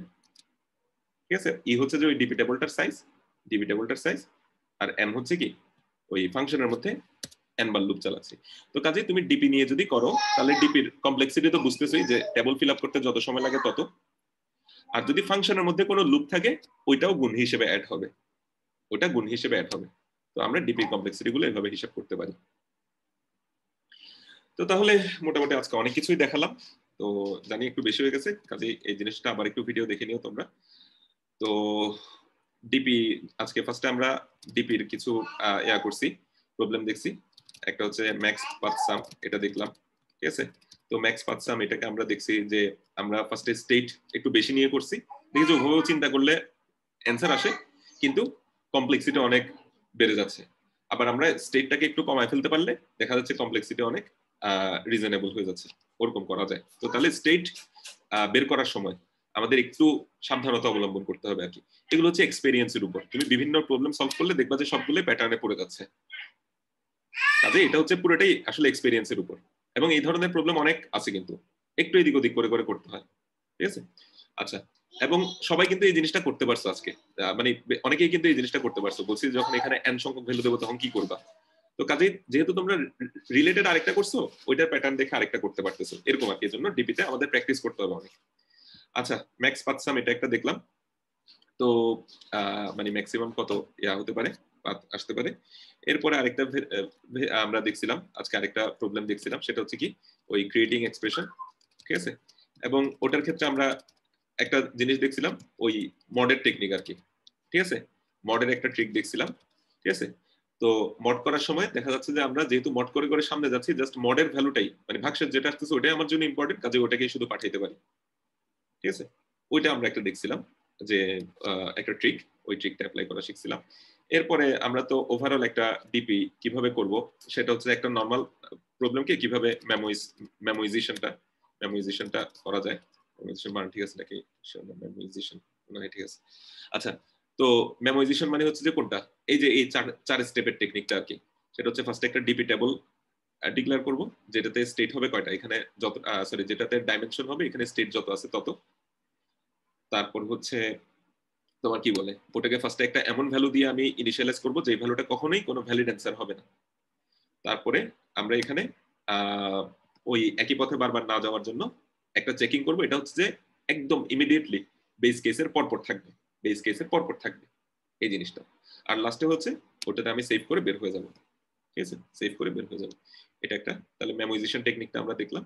ঠিক আছে? ই হচ্ছে যে ওই ডিপি টেবলটার সাইজ, আর m হচ্ছে কি ওই ফাংশনের মধ্যে n বার লুপ চালাচ্ছি। তো কাজে তুমি ডিপি নিয়ে যদি করো, তাহলে ডিপির কমপ্লেক্সিটি তো বুঝতেছই যে টেবল ফিল আপ করতে যত সময় লাগে তত, আর যদি ফাংশনের মধ্যে কোনো লুপ থাকে ওইটাও গুণ হিসেবে অ্যাড হবে, তো আমরা ডিপি কমপ্লেক্সিটি গুলো এভাবে হিসাব করতে পারি। তো তাহলে মোটামুটি আজকে অনেক কিছুই দেখালাম, তো জানি একটু বেশি হয়ে গেছে, কাজে এই জিনিসটা আবার একটু ভিডিও দেখে নিও তোমরা। তো ডিপি আজকে ফার্স্টে আমরা ডিপির কিছু করছি, প্রবলেম দেখছি। একটা হচ্ছে ম্যাক্স পাথ সাম, এটা দেখলাম, ঠিক আছে? তো ম্যাক্স পাথ সাম এটাকে আমরা দেখছি যে আমরা ফার্স্টে স্টেট একটু বেশি নিয়ে করছি, দেখি যে ওভাবেও চিন্তা করলে অ্যান্সার আসে, কিন্তু কমপ্লেক্সিটি অনেক বেড়ে যাচ্ছে। আবার আমরা স্টেটটাকে একটু কমায় ফেলতে পারলে দেখা যাচ্ছে কমপ্লেক্সিটি অনেক রিজনেবল হয়ে যাচ্ছে, ওরকম করা যায়। তো তাহলে স্টেট বের করার সময় আমাদের একটু সাবধানতা অবলম্বন করতে হবে আর কি। এগুলো হচ্ছে এক্সপেরিয়েন্সের উপর, তুমি বিভিন্ন প্রবলেম সলভ করলে দেখবা যে সবগুলো প্যাটার্নে পড়ে যাচ্ছে, কাজে এটা হচ্ছে পুরোটাই আসলে এক্সপেরিয়েন্সের উপর। এবং এই ধরনের প্রবলেম অনেক আছে, কিন্তু একটু এদিক ওদিক করে করে করতে হয়, ঠিক আছে? আচ্ছা, এবং সবাই কিন্তু এই জিনিসটা করতে পারছো আজকে, মানে অনেকেই কিন্তু এই জিনিসটা করতে পারছো। বলছি যখন এখানে n সংখ্যক ভ্যালু দেবো তখন কি করবা, তো কাজে যেহেতু তোমরা রিলেটেড আরেকটা করছো, ওইটার প্যাটার্ন দেখে আরেকটা করতে পারতেছো, এরকম আর কি। এজন্য ডিপিতে আমাদের প্র্যাকটিস করতে হবে অনেক। আচ্ছা, ম্যাক্স পাচ্ছাম এটা একটা দেখলাম, তো মানে ম্যাক্সিমাম কত ইয়া হতে পারে, আসতে পারে। এরপরে আরেকটা আমরা দেখছিলাম আজকে, আরেকটা প্রবলেম দেখছিলাম, সেটা হচ্ছে কি ওই ক্রিয়েটিং এক্সপ্রেশন, ঠিক আছে? এবং ওটার ক্ষেত্রে আমরা একটা জিনিস দেখছিলাম, ওই মডের টেকনিক আর কি, ঠিক আছে? মডের একটা ট্রিক দেখছিলাম, ঠিক আছে? তো মড করার সময় দেখা যাচ্ছে যে আমরা যেহেতু মড করে করে সামনে যাচ্ছি, জাস্ট মডের ভ্যালুটাই মানে ভাগশেষ যেটা আসতেছে ওটাই আমার জন্য ইম্পর্টেন্ট, কাজে ওটাকেই শুধু পাঠাইতে পারি, ঠিক আছে? ওইটা আমরা একটা দেখছিলাম যে একটা ট্রিক, ওই ট্রিকটা অ্যাপ্লাই করা শিখছিলাম। এরপরে আমরা তো ওভারঅল একটা ডিপি কিভাবে করব সেটা হচ্ছে একটা নরমাল প্রবলেমকে কিভাবে মেমোইজেশনটা করা যায়। মেমোইজেশন মানে ঠিক আছে নাকি? মেমোইজেশন মানে ঠিক আছে। আচ্ছা, তো মেমোইজেশন মানে হচ্ছে যে কোনটা, এই যে এই চার স্টেপের টেকনিকটা আর কি। সেটা হচ্ছে ফার্স্টে একটা ডিপি টেবল ডিক্লেয়ার করব, যেটাতে স্টেট হবে কয়টা, এখানে যত সরি যেটাতে ডাইমেনশন হবে এখানে স্টেট যত আছে তত। তারপর হচ্ছে তোমার কি বলে, ওটাকে ফার্স্টে একটা এমন ভ্যালু দিয়ে আমি ইনিশিয়ালাইজ করব যে ভ্যালুটা কখনোই কোনো ভ্যালিড অ্যান্সার হবে না। তারপরে আমরা এখানে ওই একই পথে বারবার না যাওয়ার জন্য একটা চেকিং করব, এটা হচ্ছে যে একদম ইমিডিয়েটলি বেস কেসের পরপর থাকবে, বেস কেসের পরপর থাকবে এই জিনিসটা। আর লাস্টে হচ্ছে ওটাতে আমি সেভ করে বের হয়ে যাব, ঠিক আছে? সেভ করে বের হয়ে যাব, এটা একটা। তাহলে মেমোইজেশন টেকনিকটা আমরা দেখলাম।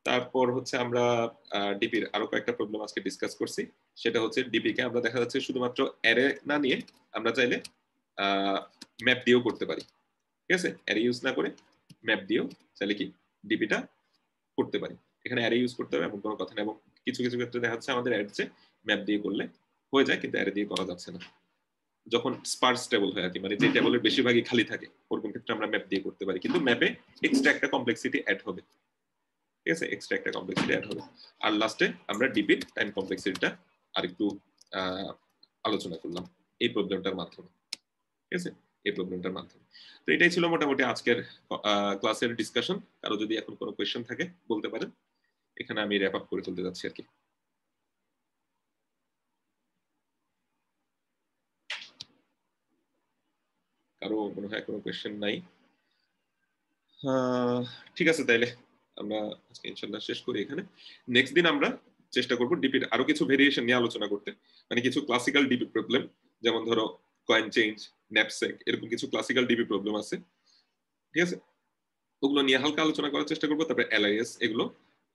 তারপর হচ্ছে আমরা ডিপির আরো কয়েকটা প্রবলেম আজকে ডিসকাস করছি। সেটা হচ্ছে ডিপি কে আমরা দেখা যাচ্ছে শুধুমাত্র অ্যারে না নিয়ে আমরা চাইলে ম্যাপ দিয়েও করতে পারি, ঠিক আছে? অ্যারে ইউজ না করে ম্যাপ দিয়েও চাইলে কি ডিপিটা করতে পারি। এখানে অ্যারে ইউজ করতে হবে এমন কোনো কথা নেই, এবং কিছু কিছু ক্ষেত্রে দেখা যাচ্ছে আমাদের অ্যাড ম্যাপ দিয়ে করলে হয়ে যায়, কিন্তু অ্যারে দিয়ে করা যাচ্ছে না। যখন স্পার্স টেবল হয় আর কি, মানে যে টেবলের বেশিরভাগই খালি থাকে, ওরকম ক্ষেত্রে আমরা ম্যাপ দিয়ে করতে পারি, কিন্তু ম্যাপে এক্সট্রা একটা কমপ্লেক্সিটি অ্যাড হবে, ঠিক আছে? এক্সট্রা একটা কমপ্লেক্সিটি অ্যাড হবে। আর লাস্টে আমরা ডিপির টাইম কমপ্লেক্সিটিটা আরেকটু আলোচনা করলাম এই প্রবলেমটার মাধ্যমে, ঠিক আছে? এই প্রবলেমটার মাধ্যমে। তো এটাই ছিল মোটামুটি আজকের ক্লাসের ডিসকাশন। কারো যদি এখন কোনো কোয়েশ্চেন থাকে বলতে পারেন, এখানে আমি র্যাপ আপ করে তুলতে যাচ্ছি আর কি। কারো মনে হয় কোনো কোয়েশ্চেন নাই? ঠিক আছে, তাইলে আমরা আজকে ইনশাআল্লাহ শেষ করি এখানে। নেক্সট দিন আমরা চেষ্টা করব ডিপির আরো কিছু ভেরিয়েশন নিয়ে আলোচনা করতে, মানে কিছু ক্লাসিক্যাল ডিপি প্রবলেম, যেমন ধরো কয়েন চেঞ্জ, ন্যাপস্যাক, এরকম কিছু ক্লাসিক্যাল ডিপি প্রবলেম আছে, ঠিক আছে? ওগুলো নিয়ে হালকা আলোচনা করার চেষ্টা করবো। তারপরে এলআইএস এগুলো,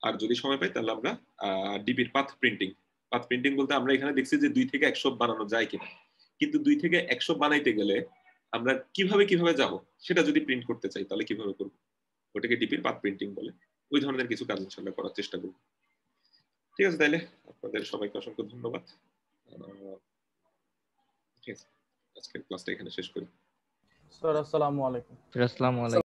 আর যদি সময় পাই তাহলে আমরা ডিপির পাথ প্রিন্টিং বলতে আমরা এখানে দেখছি যে 2 থেকে 100 বানানো যায় কিনা, কিন্তু 2 থেকে 100 বানাইতে গেলে আমরা কিভাবে যাব, সেটা যদি প্রিন্ট করতে চাই তাহলে কিভাবে করব, ওটাকে ডিপির পাথ প্রিন্টিং বলে। ওই ধরনের কিছু কাজ ইনশাআল্লাহ করার চেষ্টা করব। ঠিক আছে, তাইলে আপনাদের সবাইকে অসংখ্য ধন্যবাদ। ঠিক আছে, আজকের ক্লাসটা এখানে শেষ করি। স্যার আসসালামু আলাইকুম। আসসালামু আলাইকুম।